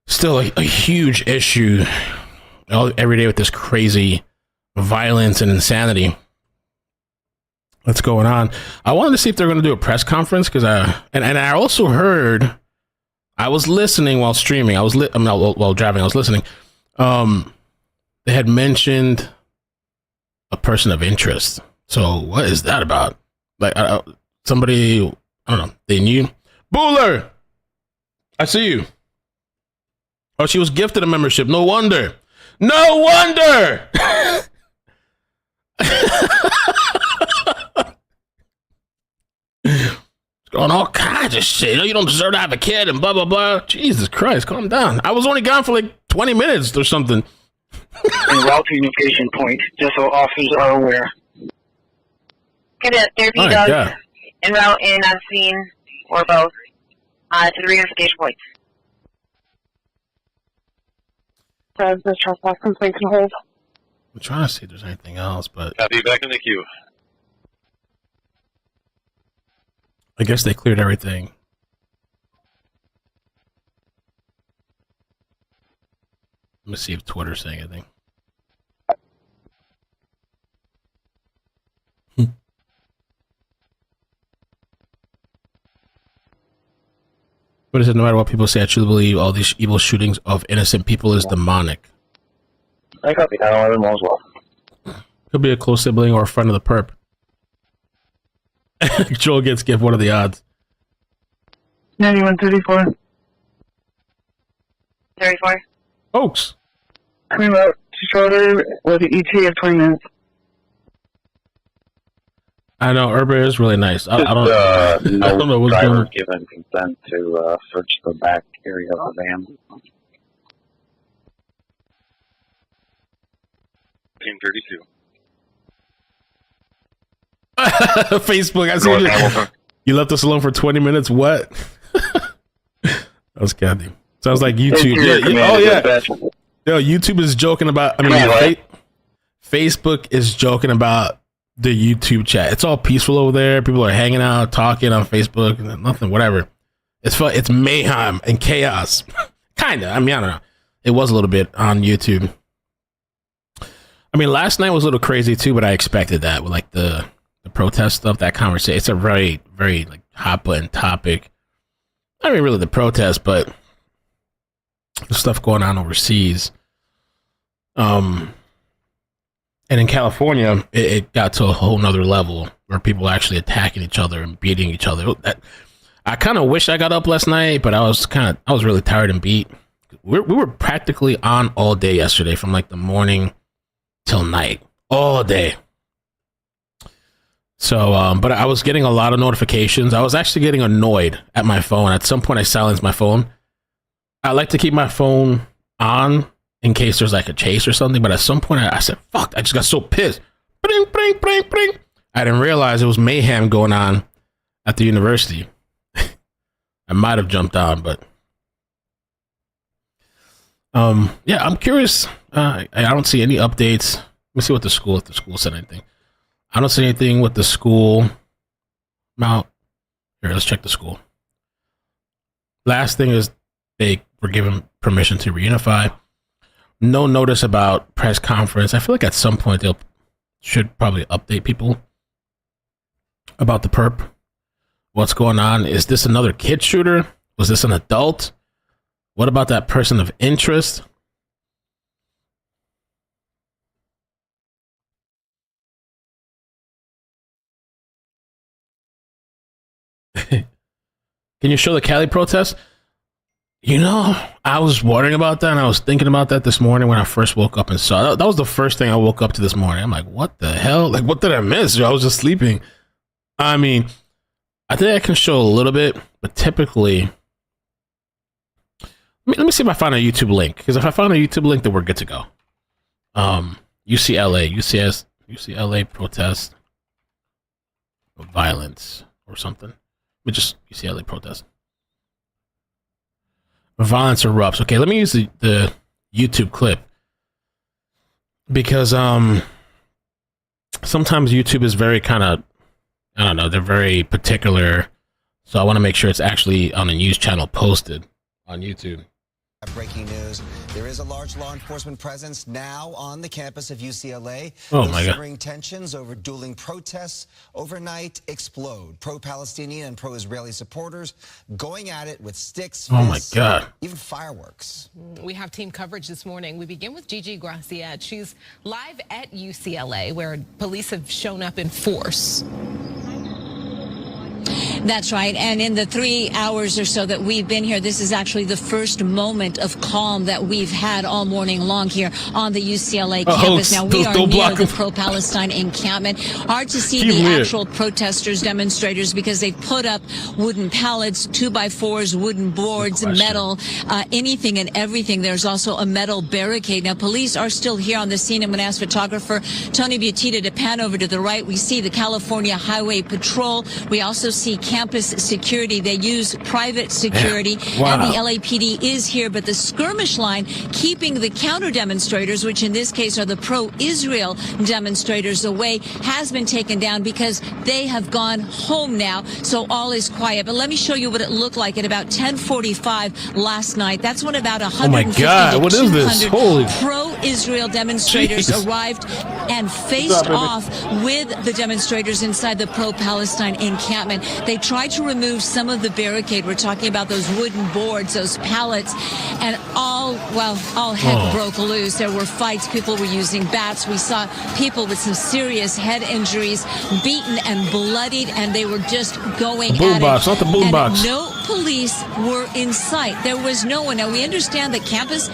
Speaker 5: Still a huge issue every day with this crazy violence and insanity that's going on. I wanted to see if they're going to do a press conference because I also heard, I was listening while streaming. While driving, I was listening. They had mentioned a person of interest. So what is that about? Like somebody, I don't know. They knew. Booler, I see you. Oh, she was gifted a membership. No wonder. No wonder. Going all kinds of shit. You don't deserve to have a kid and blah blah blah. Jesus Christ, calm down. I was only gone for like 20 minutes or something.
Speaker 7: And route to Reunification point, just so officers are aware.
Speaker 4: Get a therapy dog en route and on scene, or both, to the reunification points.
Speaker 9: Does the trespass complaint can hold?
Speaker 5: I'm trying to see if there's anything else, but
Speaker 3: I'll be back in the queue.
Speaker 5: I guess they cleared everything. Let me see if Twitter's saying anything. But it said, no matter what people say, I truly believe all these evil shootings of innocent people is demonic.
Speaker 7: I copy 911 as well.
Speaker 5: Could be a close sibling or a friend of the perp. Joel gets gift. What are the odds?
Speaker 8: 9134.
Speaker 4: 34.
Speaker 5: Folks.
Speaker 8: Coming out to Charlotte with the ETA of 20 minutes.
Speaker 5: I know Urban is really nice. I don't know what's going on.
Speaker 12: Given consent to search the back area of the van.
Speaker 3: 1832.
Speaker 5: Facebook. I see you left us alone for 20 minutes. What? That was Kathy. Sounds like YouTube. Oh yeah. Yo, YouTube is joking about. Facebook is joking about the YouTube chat. It's all peaceful over there. People are hanging out, talking on Facebook, and nothing, whatever. It's fun. It's mayhem and chaos. Kinda. I mean, I don't know. It was a little bit on YouTube. I mean, last night was a little crazy too, but I expected that with like the protest stuff. That conversation. It's a very, very like hot button topic. I mean, really the protest, but the stuff going on overseas. And in California, it got to a whole nother level where people are actually attacking each other and beating each other. I kind of wish I got up last night, but I was really tired and beat. We were practically on all day yesterday, from like the morning till night, all day. So, but I was getting a lot of notifications. I was actually getting annoyed at my phone. At some point, I silenced my phone. I like to keep my phone on in case there's like a chase or something. But at some point, I said, fuck, I just got so pissed. Bring, bring, bring, bring. I didn't realize it was mayhem going on at the university. I might have jumped on, but yeah, I'm curious. I don't see any updates. Let me see if the school said anything. I don't see anything with the school. Now, here, let's check the school. Last thing is they were given permission to reunify. No notice about press conference. I feel like at some point they'll should probably update people about the perp. What's going on? Is this another kid shooter? Was this an adult? What about that person of interest? Can you show the Cali protest? You know, I was wondering about that, and I was thinking about that this morning when I first woke up and saw it. That was the first thing I woke up to this morning. I'm like, what the hell? Like, what did I miss? I was just sleeping. I mean, I think I can show a little bit, but typically, let me see if I find a YouTube link, because if I find a YouTube link, then we're good to go. UCLA protest of violence or something. We just UCLA protest. Violence erupts. Okay, let me use the YouTube clip, because sometimes YouTube is very kind of, I don't know, they're very particular, so I want to make sure it's actually on a news channel posted on YouTube.
Speaker 13: Breaking news. There is a large law enforcement presence now on the campus of UCLA.
Speaker 5: Oh my God.
Speaker 13: Simmering tensions over dueling protests overnight explode. Pro-Palestinian and pro-Israeli supporters going at it with sticks,
Speaker 5: oh my
Speaker 13: fists,
Speaker 5: God,
Speaker 13: even fireworks.
Speaker 14: We have team coverage this morning. We begin with Gigi Graciette. She's live at UCLA, where police have shown up in force.
Speaker 15: That's right. And in the 3 hours or so that we've been here, this is actually the first moment of calm that we've had all morning long here on the UCLA campus. Now, we are near the pro-Palestine encampment. Hard to see the actual protesters, demonstrators, because they've put up wooden pallets, 2x4s, wooden boards, metal, anything and everything. There's also a metal barricade. Now, police are still here on the scene. I'm going to ask photographer Tony Butita to pan over to the right. We see the California Highway Patrol. We also see campus security. They use private security.
Speaker 5: Wow.
Speaker 15: And the LAPD is here, but the skirmish line keeping the counter demonstrators, which in this case are the pro-Israel demonstrators, away, has been taken down because they have gone home now. So all is quiet. But let me show you what it looked like at about 10:45 last night. That's when about 150
Speaker 5: what
Speaker 15: to
Speaker 5: is this?
Speaker 15: 200 pro-Israel demonstrators arrived and faced off with the demonstrators inside the pro-Palestine encampment. They tried to remove some of the barricade. We're talking about those wooden boards, those pallets, and all heck broke loose. There were fights. People were using bats. We saw people with some serious head injuries, beaten and bloodied, and they were just going at it.
Speaker 5: Boombox, not the boombox.
Speaker 15: No police were in sight. There was no one. Now, we understand that campus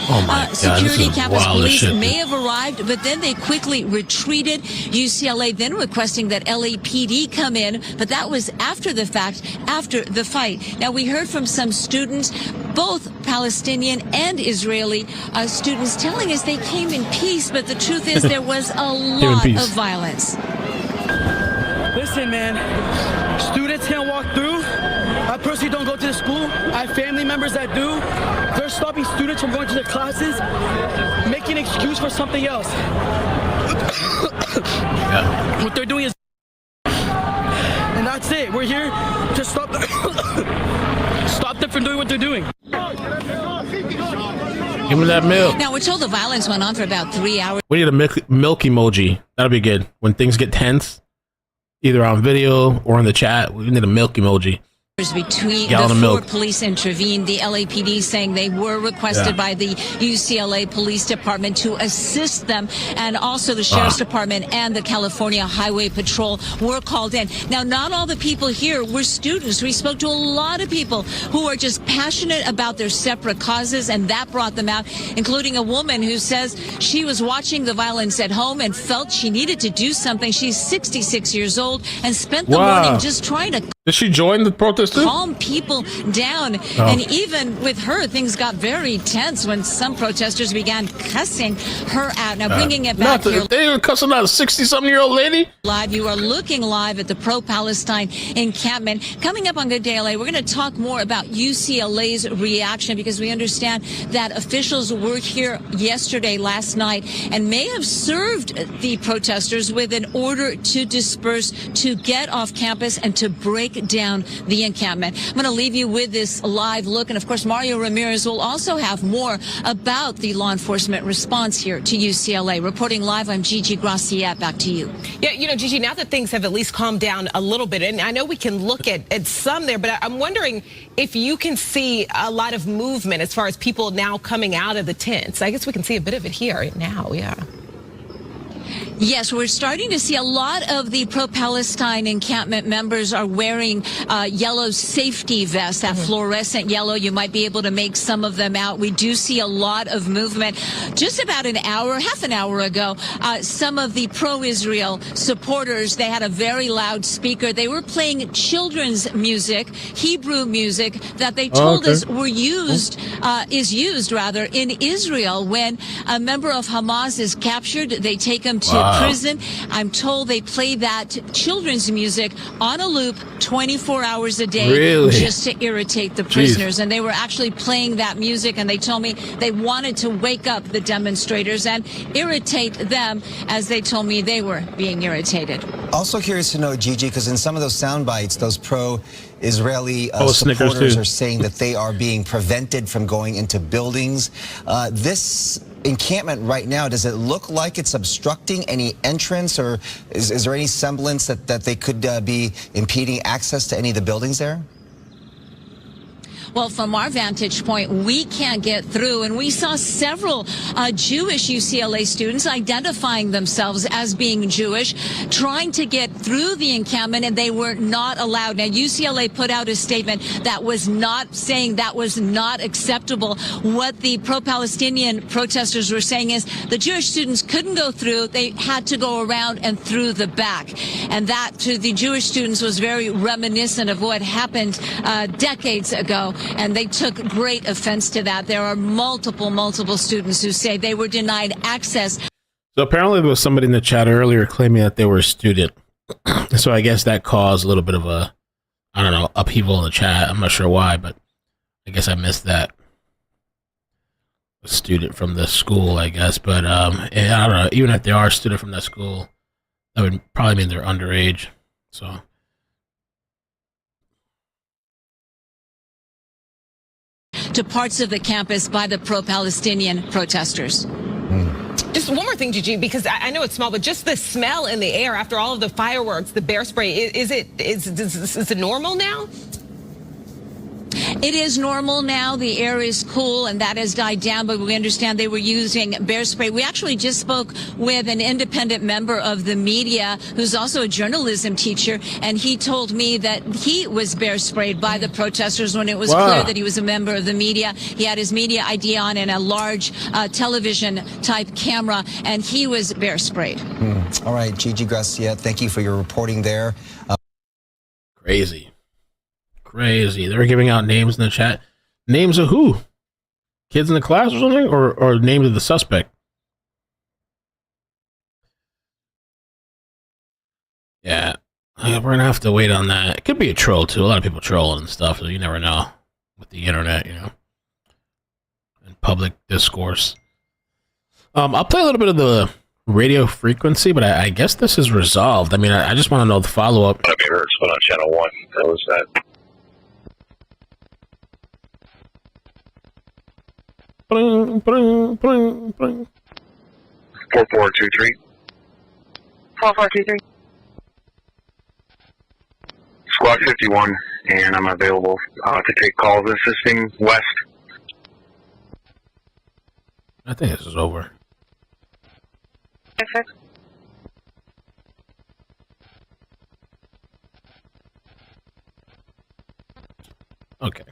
Speaker 5: security,
Speaker 15: campus police may have arrived, but then they quickly retreated. UCLA then requesting that LAPD come in, but that was after the fact, after the fight. Now, we heard from some students, both Palestinian and Israeli students, telling us they came in peace, but the truth is there was a lot of violence.
Speaker 16: Listen, man, students can't walk through. I personally don't go to the school. I have family members that do. They're stopping students from going to their classes, making an excuse for something else. What they're doing is... And that's it. We're here to stop them from doing what they're doing.
Speaker 5: Give me that milk.
Speaker 15: Now, we're told the violence went on for about 3 hours.
Speaker 5: We need a milk emoji. That'll be good. When things get tense, either on video or in the chat, we need a milk emoji.
Speaker 15: Between before police intervened, the LAPD saying they were requested by the UCLA Police Department to assist them, and also the Sheriff's Department and the California Highway Patrol were called in. Now, not all the people here were students. We spoke to a lot of people who are just passionate about their separate causes, and that brought them out, including a woman who says she was watching the violence at home and felt she needed to do something. She's 66 years old and spent the morning just trying to...
Speaker 5: Did she join the protest too?
Speaker 15: Calm people down. And even with her, things got very tense when some protesters began cussing her out. Now, bringing it back here.
Speaker 5: They were cussing out a 60-something-year-old lady?
Speaker 15: Live, you are looking live at the pro-Palestine encampment. Coming up on Good Day LA, we're going to talk more about UCLA's reaction, because we understand that officials were here yesterday, last night, and may have served the protesters with an order to disperse, to get off campus, and to break down the encampment. I'm going to leave you with this live look, and of course Mario Ramirez will also have more about the law enforcement response here to UCLA. Reporting live, I'm Gigi Graciette. Back to you.
Speaker 14: Yeah, you know, Gigi, now that things have at least calmed down a little bit, and I know we can look at some there, but I'm wondering if you can see a lot of movement as far as people now coming out of the tents. I guess we can see a bit of it here now, yeah.
Speaker 15: Yes, we're starting to see a lot of the pro-Palestine encampment members are wearing yellow safety vests, that fluorescent yellow. You might be able to make some of them out. We do see a lot of movement. Just about half an hour ago, some of the pro-Israel supporters, they had a very loud speaker. They were playing children's music, Hebrew music, that they told us is used in Israel. When a member of Hamas is captured, they take him to prison. I'm told they play that children's music on a loop 24 hours a day just to irritate the prisoners. And they were actually playing that music, and they told me they wanted to wake up the demonstrators and irritate them, as they told me they were being irritated.
Speaker 13: Also curious to know, Gigi, because in some of those sound bites, those pro-Israeli supporters are saying that they are being prevented from going into buildings. This encampment right now, does it look like it's obstructing any entrance, or is there any semblance that they could be impeding access to any of the buildings there?
Speaker 15: Well, from our vantage point, we can't get through. And we saw several Jewish UCLA students identifying themselves as being Jewish, trying to get through the encampment, and they were not allowed. Now, UCLA put out a statement that was not saying that was not acceptable. What the pro-Palestinian protesters were saying is the Jewish students couldn't go through. They had to go around and through the back. And that, to the Jewish students, was very reminiscent of what happened decades ago. And they took great offense to that. There are multiple students who say they were denied access.
Speaker 5: So apparently there was somebody in the chat earlier claiming that they were a student. So I guess that caused a little bit of a, I don't know, upheaval in the chat. I'm not sure why, but I guess I missed that. A student from the school, I guess. But I don't know, even if they are a student from that school, that would probably mean they're underage. So
Speaker 15: to parts of the campus by the pro-Palestinian protesters.
Speaker 14: Just Just one more thing, Gigi, because I know it's small, but just the smell in the air after all of the fireworks, the bear spray, is it normal now?
Speaker 15: It is normal now. The air is cool, and that has died down, but we understand they were using bear spray. We actually just spoke with an independent member of the media who's also a journalism teacher, and he told me that he was bear sprayed by the protesters when it was clear that he was a member of the media. He had his media ID on and a large television-type camera, and he was bear sprayed.
Speaker 13: All right, Gigi Gracia, thank you for your reporting there.
Speaker 5: Crazy. They're giving out names in the chat. Names of who? Kids in the class or something? Or names of the suspect? Yeah. We're going to have to wait on that. It could be a troll, too. A lot of people trolling and stuff, so you never know with the internet, you know, and public discourse. I'll play a little bit of the radio frequency, but I guess this is resolved. I mean, I just want to know the follow-up.
Speaker 12: I mean, it's on channel 1. That was that.
Speaker 5: Bring.
Speaker 3: 4423.
Speaker 4: 4423.
Speaker 3: Squad 51, and I'm available to take calls assisting West.
Speaker 5: I think this is over.
Speaker 4: Perfect.
Speaker 5: Okay.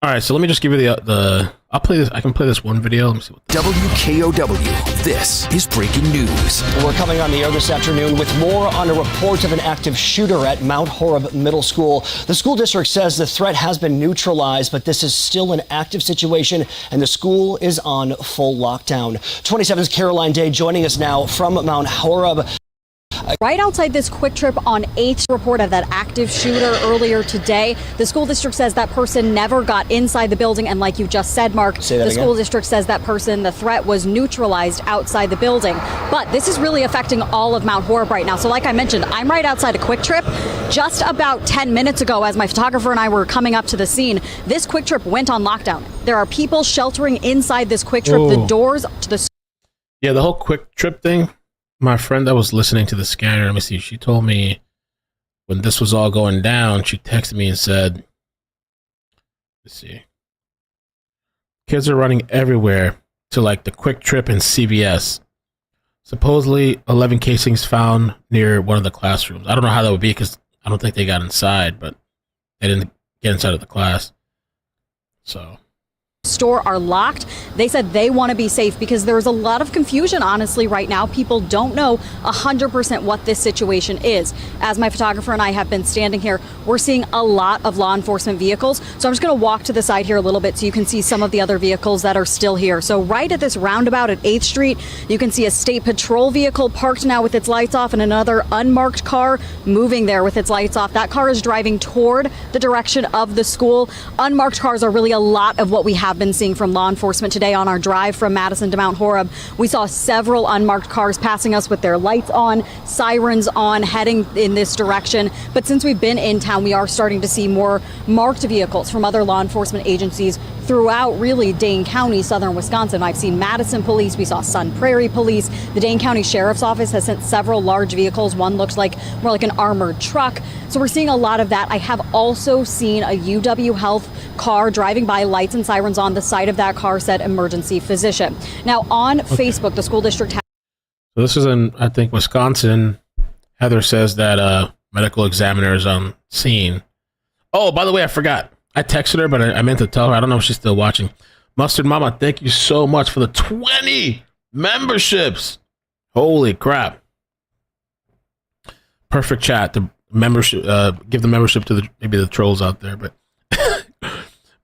Speaker 5: All right, so let me just give you the. I'll play this. I can play this one video. Let me see.
Speaker 17: WKOW. This is breaking news.
Speaker 18: We're coming on the air this afternoon with more on a report of an active shooter at Mount Horeb Middle School. The school district says the threat has been neutralized, but this is still an active situation, and the school is on full lockdown. 27's Caroline Day joining us now from Mount Horeb.
Speaker 19: Right outside this Quick Trip on 8th report of that active shooter earlier today. The school district says that person never got inside the building. And like you just said, Mark, the school district says that person, the threat was neutralized outside the building. But this is really affecting all of Mount Horeb right now. So like I mentioned, I'm right outside a Quick Trip. Just about 10 minutes ago, as my photographer and I were coming up to the scene, this Quick Trip went on lockdown. There are people sheltering inside this Quick Trip. The doors to the...
Speaker 5: Yeah, the whole Quick Trip thing. My friend that was listening to the scanner, let me see, she told me when this was all going down, she texted me and said, let's see, kids are running everywhere to like the Quick Trip and CVS. Supposedly 11 casings found near one of the classrooms. I don't know how that would be because I don't think they got inside, but they didn't get inside of the class. So...
Speaker 19: store are locked. They said they want to be safe because there's a lot of confusion, honestly, right now. People don't know 100% what this situation is. As my photographer and I have been standing here, we're seeing a lot of law enforcement vehicles. So I'm just going to walk to the side here a little bit so you can see some of the other vehicles that are still here. So right at this roundabout at 8th Street, you can see a state patrol vehicle parked now with its lights off and another unmarked car moving there with its lights off. That car is driving toward the direction of the school. Unmarked cars are really a lot of what we have been seeing from law enforcement today on our drive from Madison to Mount Horeb. We saw several unmarked cars passing us with their lights on, sirens on, heading in this direction. But since we've been in town, we are starting to see more marked vehicles from other law enforcement agencies throughout really Dane County, southern Wisconsin. I've seen Madison Police, we saw Sun Prairie Police. The Dane County Sheriff's Office has sent several large vehicles. One looks like more like an armored truck. So we're seeing a lot of that. I have also seen a UW Health car driving by, lights and sirens on. The side of that car said emergency physician. Now on Facebook, the school district has...
Speaker 5: So this is in, I think, Wisconsin. Heather says that medical examiner is on scene. Oh, by the way, I forgot. I texted her, but I meant to tell her. I don't know if she's still watching. Mustard Mama, thank you so much for the 20 memberships. Holy crap. Perfect chat. The membership, give the membership to maybe the trolls out there, but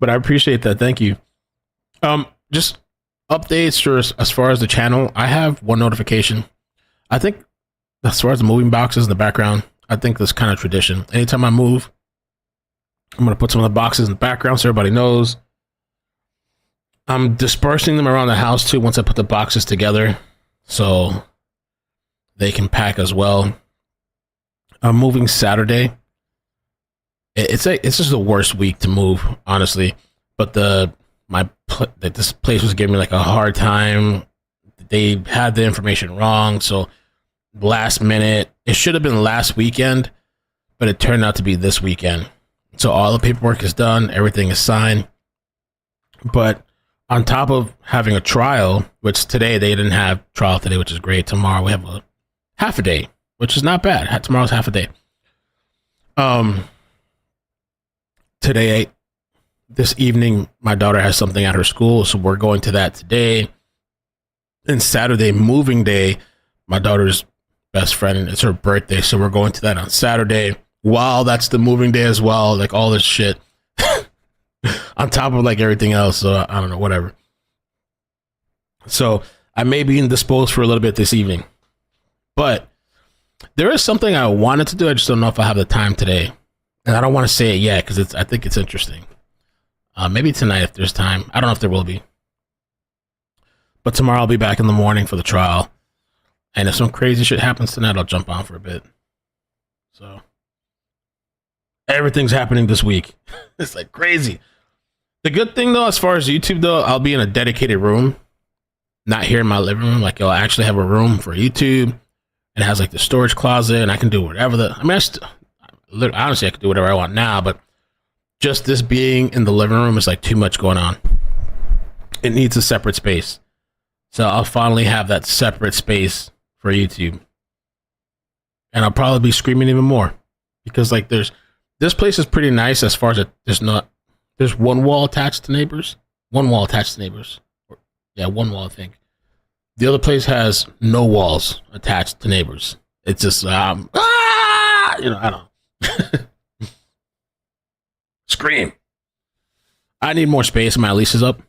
Speaker 5: but I appreciate that. Thank you. Just updates as far as the channel. I have one notification. I think as far as the moving boxes in the background, I think that's kind of tradition. Anytime I move, I'm going to put some of the boxes in the background so everybody knows. I'm dispersing them around the house too once I put the boxes together so they can pack as well. I'm moving Saturday. It's just the worst week to move, honestly. But my this place was giving me like a hard time. They had the information wrong, so last minute, it should have been last weekend, but it turned out to be this weekend. So all the paperwork is done, everything is signed. But on top of having a trial, which today they didn't have trial today, which is great. Tomorrow we have a half a day, which is not bad. Tomorrow's half a day. Today, this evening, my daughter has something at her school, so we're going to that today. And Saturday, moving day, my daughter's best friend, it's her birthday, so we're going to that on Saturday. Wow, that's the moving day as well, like all this shit. On top of like everything else, so I don't know, whatever. So I may be indisposed for a little bit this evening. But there is something I wanted to do, I just don't know if I have the time today. And I don't want to say it yet, because I think it's interesting. Maybe tonight if there's time. I don't know if there will be. But tomorrow I'll be back in the morning for the trial. And if some crazy shit happens tonight, I'll jump on for a bit. So everything's happening this week. It's like crazy. The good thing though, as far as YouTube though, I'll be in a dedicated room. Not here in my living room. Like I'll actually have a room for YouTube. And it has like the storage closet, and I can do whatever honestly I could do whatever I want now, but just this being in the living room is like too much going on. It needs a separate space. So I'll finally have that separate space for YouTube. And I'll probably be screaming even more. Because like this place is pretty nice as far as there's one wall attached to neighbors. One wall attached to neighbors. Yeah, one wall I think. The other place has no walls attached to neighbors. It's just I don't know. Scream. I need more space. My lease is up.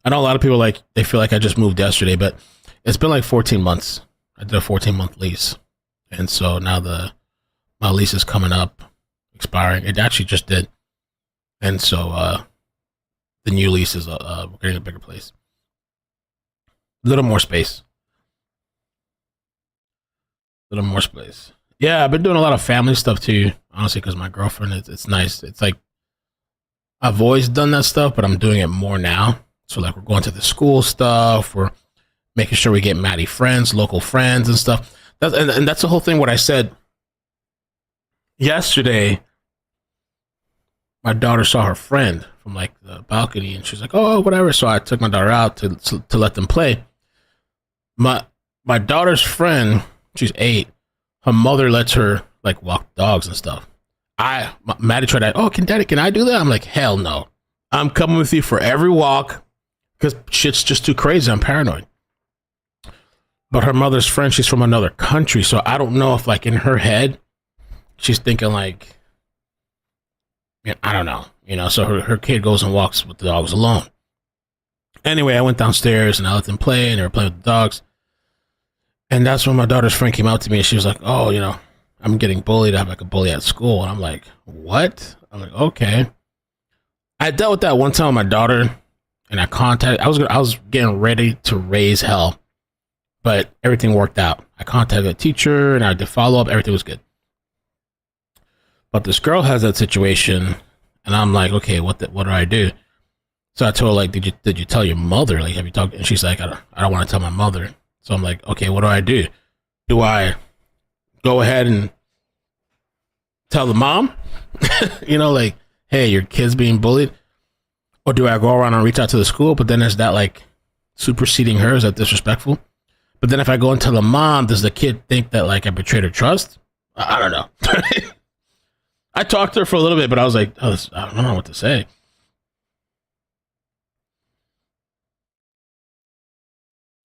Speaker 5: I know a lot of people they feel like I just moved yesterday, but it's been like 14 months. I did a 14-month lease. And so now my lease is coming up, expiring. It actually just did. And so the new lease is we're getting a bigger place. A little more space. Yeah, I've been doing a lot of family stuff too, honestly, because my girlfriend, it's nice. It's like, I've always done that stuff, but I'm doing it more now. So like we're going to the school stuff, we're making sure we get Maddie friends, local friends and stuff. And that's the whole thing, what I said yesterday. My daughter saw her friend from like the balcony and she's like, oh, whatever. So I took my daughter out to let them play. My daughter's friend, she's 8. Her mother lets her like walk dogs and stuff. Maddie tried to, Daddy, can I do that? I'm like, hell no. I'm coming with you for every walk because shit's just too crazy. I'm paranoid. But her mother's friend, she's from another country. So I don't know if like in her head, she's thinking like, I don't know, so her kid goes and walks with the dogs alone. Anyway, I went downstairs and I let them play and they were playing with the dogs. And that's when my daughter's friend came out to me and she was like, oh, I'm getting bullied. I have like a bully at school. And I'm like, what? I'm like, okay. I dealt with that one time with my daughter and I was getting ready to raise hell, but everything worked out. I contacted a teacher and I did follow up. Everything was good. But this girl has that situation and I'm like, okay, what do I do? So I told her, like, did you tell your mother? Like, have you talked? And she's like, I don't want to tell my mother. So I'm like, okay, what do I do? Do I go ahead and tell the mom? Like, hey, your kid's being bullied? Or do I go around and reach out to the school? But then is that like superseding her? Is that disrespectful? But then if I go and tell the mom, does the kid think that like I betrayed her trust? I don't know. I talked to her for a little bit, but I was like, I don't know what to say.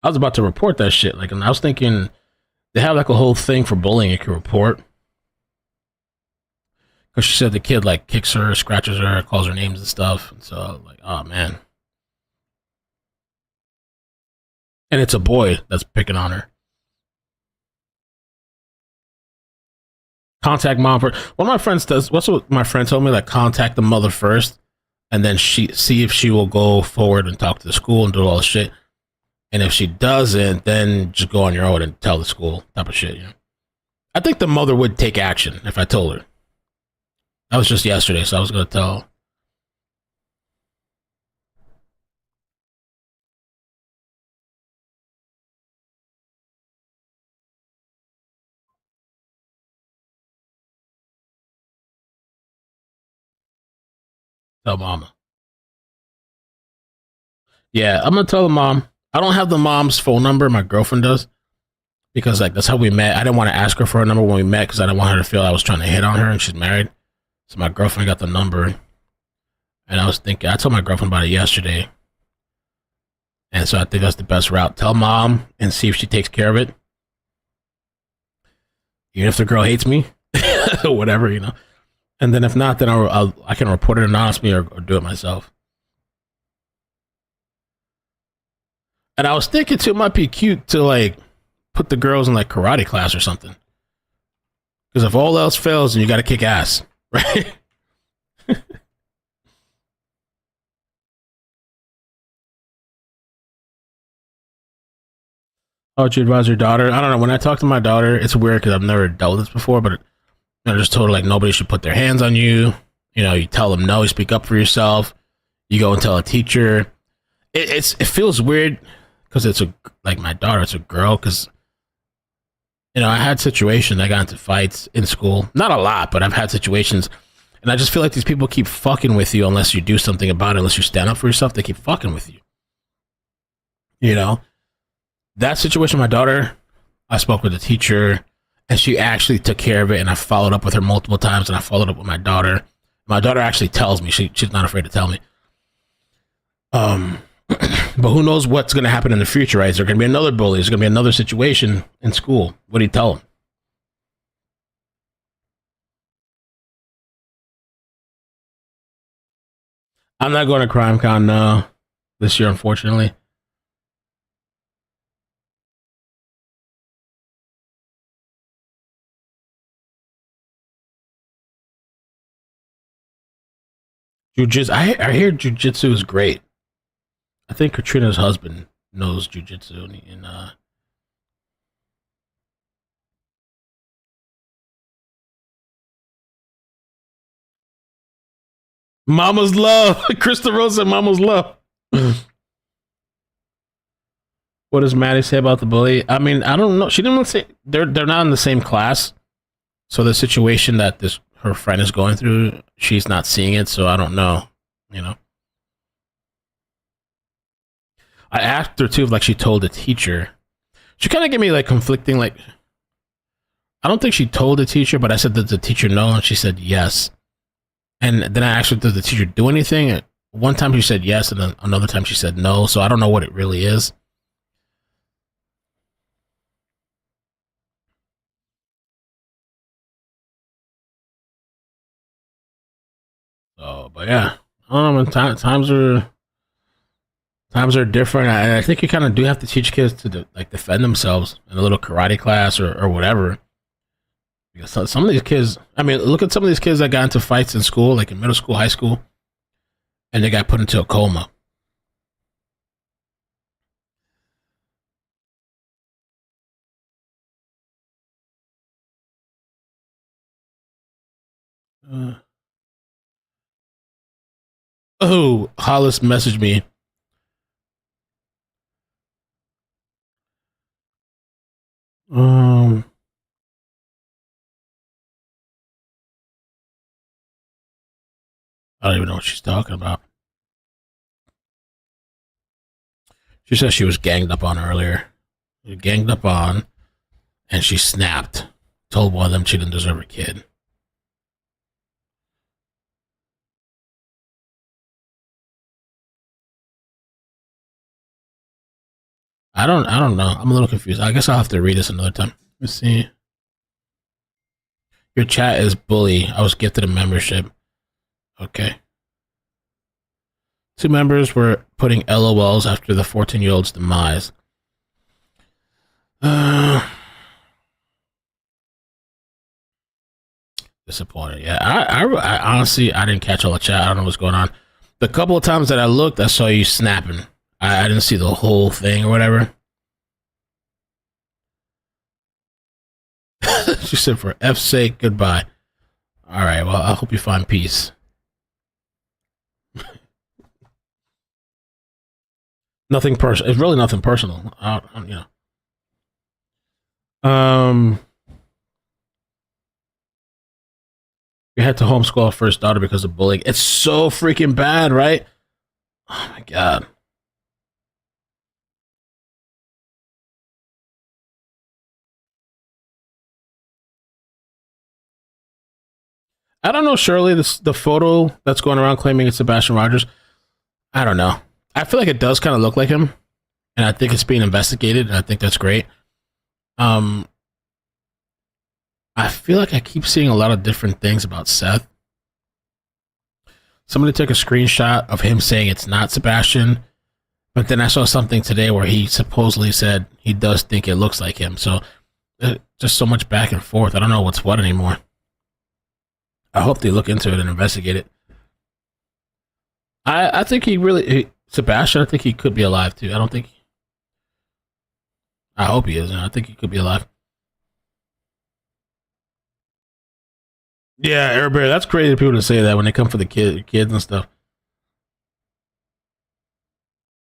Speaker 5: I was about to report that shit. Like, and I was thinking they have like a whole thing for bullying you can report. Because she said the kid like kicks her, scratches her, calls her names and stuff. And so like, oh man. And it's a boy that's picking on her. Contact mom first. One of my friends does. What's what my friend told me? Like, contact the mother first, and then see if she will go forward and talk to the school and do all this shit. And if she doesn't, then just go on your own and tell the school type of shit. I think the mother would take action if I told her. That was just yesterday, so I was gonna tell. Tell mama. Yeah, I'm gonna tell the mom. I don't have the mom's phone number. My girlfriend does. Because like that's how we met. I didn't want to ask her for a number when we met because I didn't want her to feel I was trying to hit on her, and she's married. So my girlfriend got the number, and I was thinking. I told my girlfriend about it yesterday, and so I think that's the best route. Tell mom and see if she takes care of it, even if the girl hates me, or whatever, you know. And then if not, then I can report it anonymously or do it myself. And I was thinking too, it might be cute to like put the girls in like karate class or something. Because if all else fails, then you got to kick ass, right? Oh, did you advise your daughter? I don't know. When I talk to my daughter, it's weird because I've never dealt with this before, but I just told her like nobody should put their hands on you. You know, you tell them no, you speak up for yourself. You go and tell a teacher. It feels weird because it's like my daughter, it's a girl, because you know, I had situations, I got into fights in school. Not a lot, but I've had situations. And I just feel like these people keep fucking with you unless you do something about it, unless you stand up for yourself, they keep fucking with you. You know? That situation with my daughter, I spoke with the teacher, and she actually took care of it, and I followed up with her multiple times, and I followed up with my daughter. My daughter actually tells me. She's not afraid to tell me. But who knows what's going to happen in the future, right? Is there going to be another bully? Is there going to be another situation in school? What do you tell them? I'm not going to CrimeCon this year, unfortunately. Jiu-jitsu. I hear jiu-jitsu is great. I think Katrina's husband knows jiu-jitsu, and Mama's love. Krista Rose said Mama's love. What does Maddie say about the bully? I mean, I don't know. She didn't say they're not in the same class. So the situation that her friend is going through, she's not seeing it, so I don't know, you know. I asked her too if like she told the teacher. She kind of gave me like conflicting, like, I don't think she told the teacher, but I said, did the teacher know? And she said yes. And then I asked her, did the teacher do anything? One time she said yes, and then another time she said no. So I don't know what it really is. So, but yeah, times are different. I think you kind of do have to teach kids to like defend themselves in a little karate class or whatever. Because some of these kids, I mean, look at some of these kids that got into fights in school, like in middle school, high school, and they got put into a coma. Hollis messaged me. I don't even know what she's talking about. She says she was ganged up on earlier. Ganged up on, and she snapped. Told one of them she didn't deserve a kid. I don't know. I'm a little confused. I guess I'll have to read this another time. Let's see. Your chat is bully. I was gifted a membership. Okay. 2 members were putting LOLs after the 14-year-old's demise. Disappointed. Yeah, I honestly, I didn't catch all the chat. I don't know what's going on. The couple of times that I looked, I saw you snapping. I didn't see the whole thing or whatever. She said, for F's sake, goodbye. All right, well, I hope you find peace. Nothing personal. It's really nothing personal. You know. We had to homeschool our first daughter because of bullying. It's so freaking bad, right? Oh my God. I don't know, Shirley, the photo that's going around claiming it's Sebastian Rogers. I don't know. I feel like it does kind of look like him, and I think it's being investigated, and I think that's great. I feel like I keep seeing a lot of different things about Seth. Somebody took a screenshot of him saying it's not Sebastian, but then I saw something today where he supposedly said he does think it looks like him. So just so much back and forth. I don't know what's what anymore. I hope they look into it and investigate it. I think Sebastian, I think he could be alive too. I hope he is. I think he could be alive. Yeah, Air Bear, that's crazy for people to say that when they come for the kids and stuff.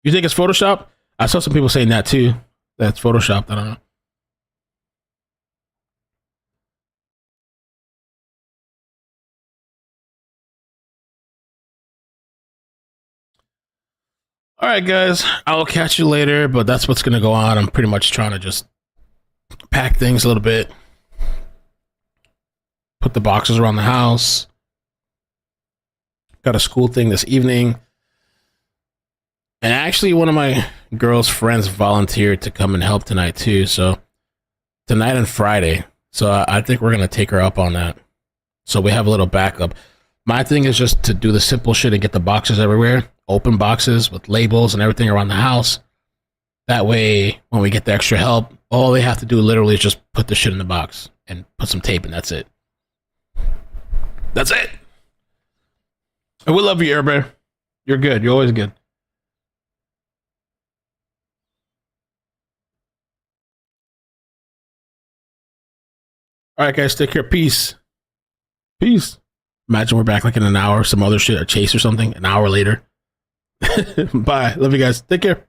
Speaker 5: You think it's Photoshop? I saw some people saying that too. That's Photoshopped. I don't know. All right, guys, I'll catch you later, but that's what's going to go on. I'm pretty much trying to just pack things a little bit, put the boxes around the house. Got a school thing this evening. And actually, one of my girl's friends volunteered to come and help tonight, too. So, tonight and Friday. So, I think we're going to take her up on that. So, we have a little backup. My thing is just to do the simple shit and get the boxes everywhere. Open boxes with labels and everything around the house. That way, when we get the extra help, all they have to do literally is just put the shit in the box and put some tape, and that's it. That's it. And we love you, Air Bear. You're good. You're always good. All right, guys, take care. Peace. Peace. Imagine we're back like in an hour, some other shit, a chase or something, an hour later. Bye. Love you guys. Take care.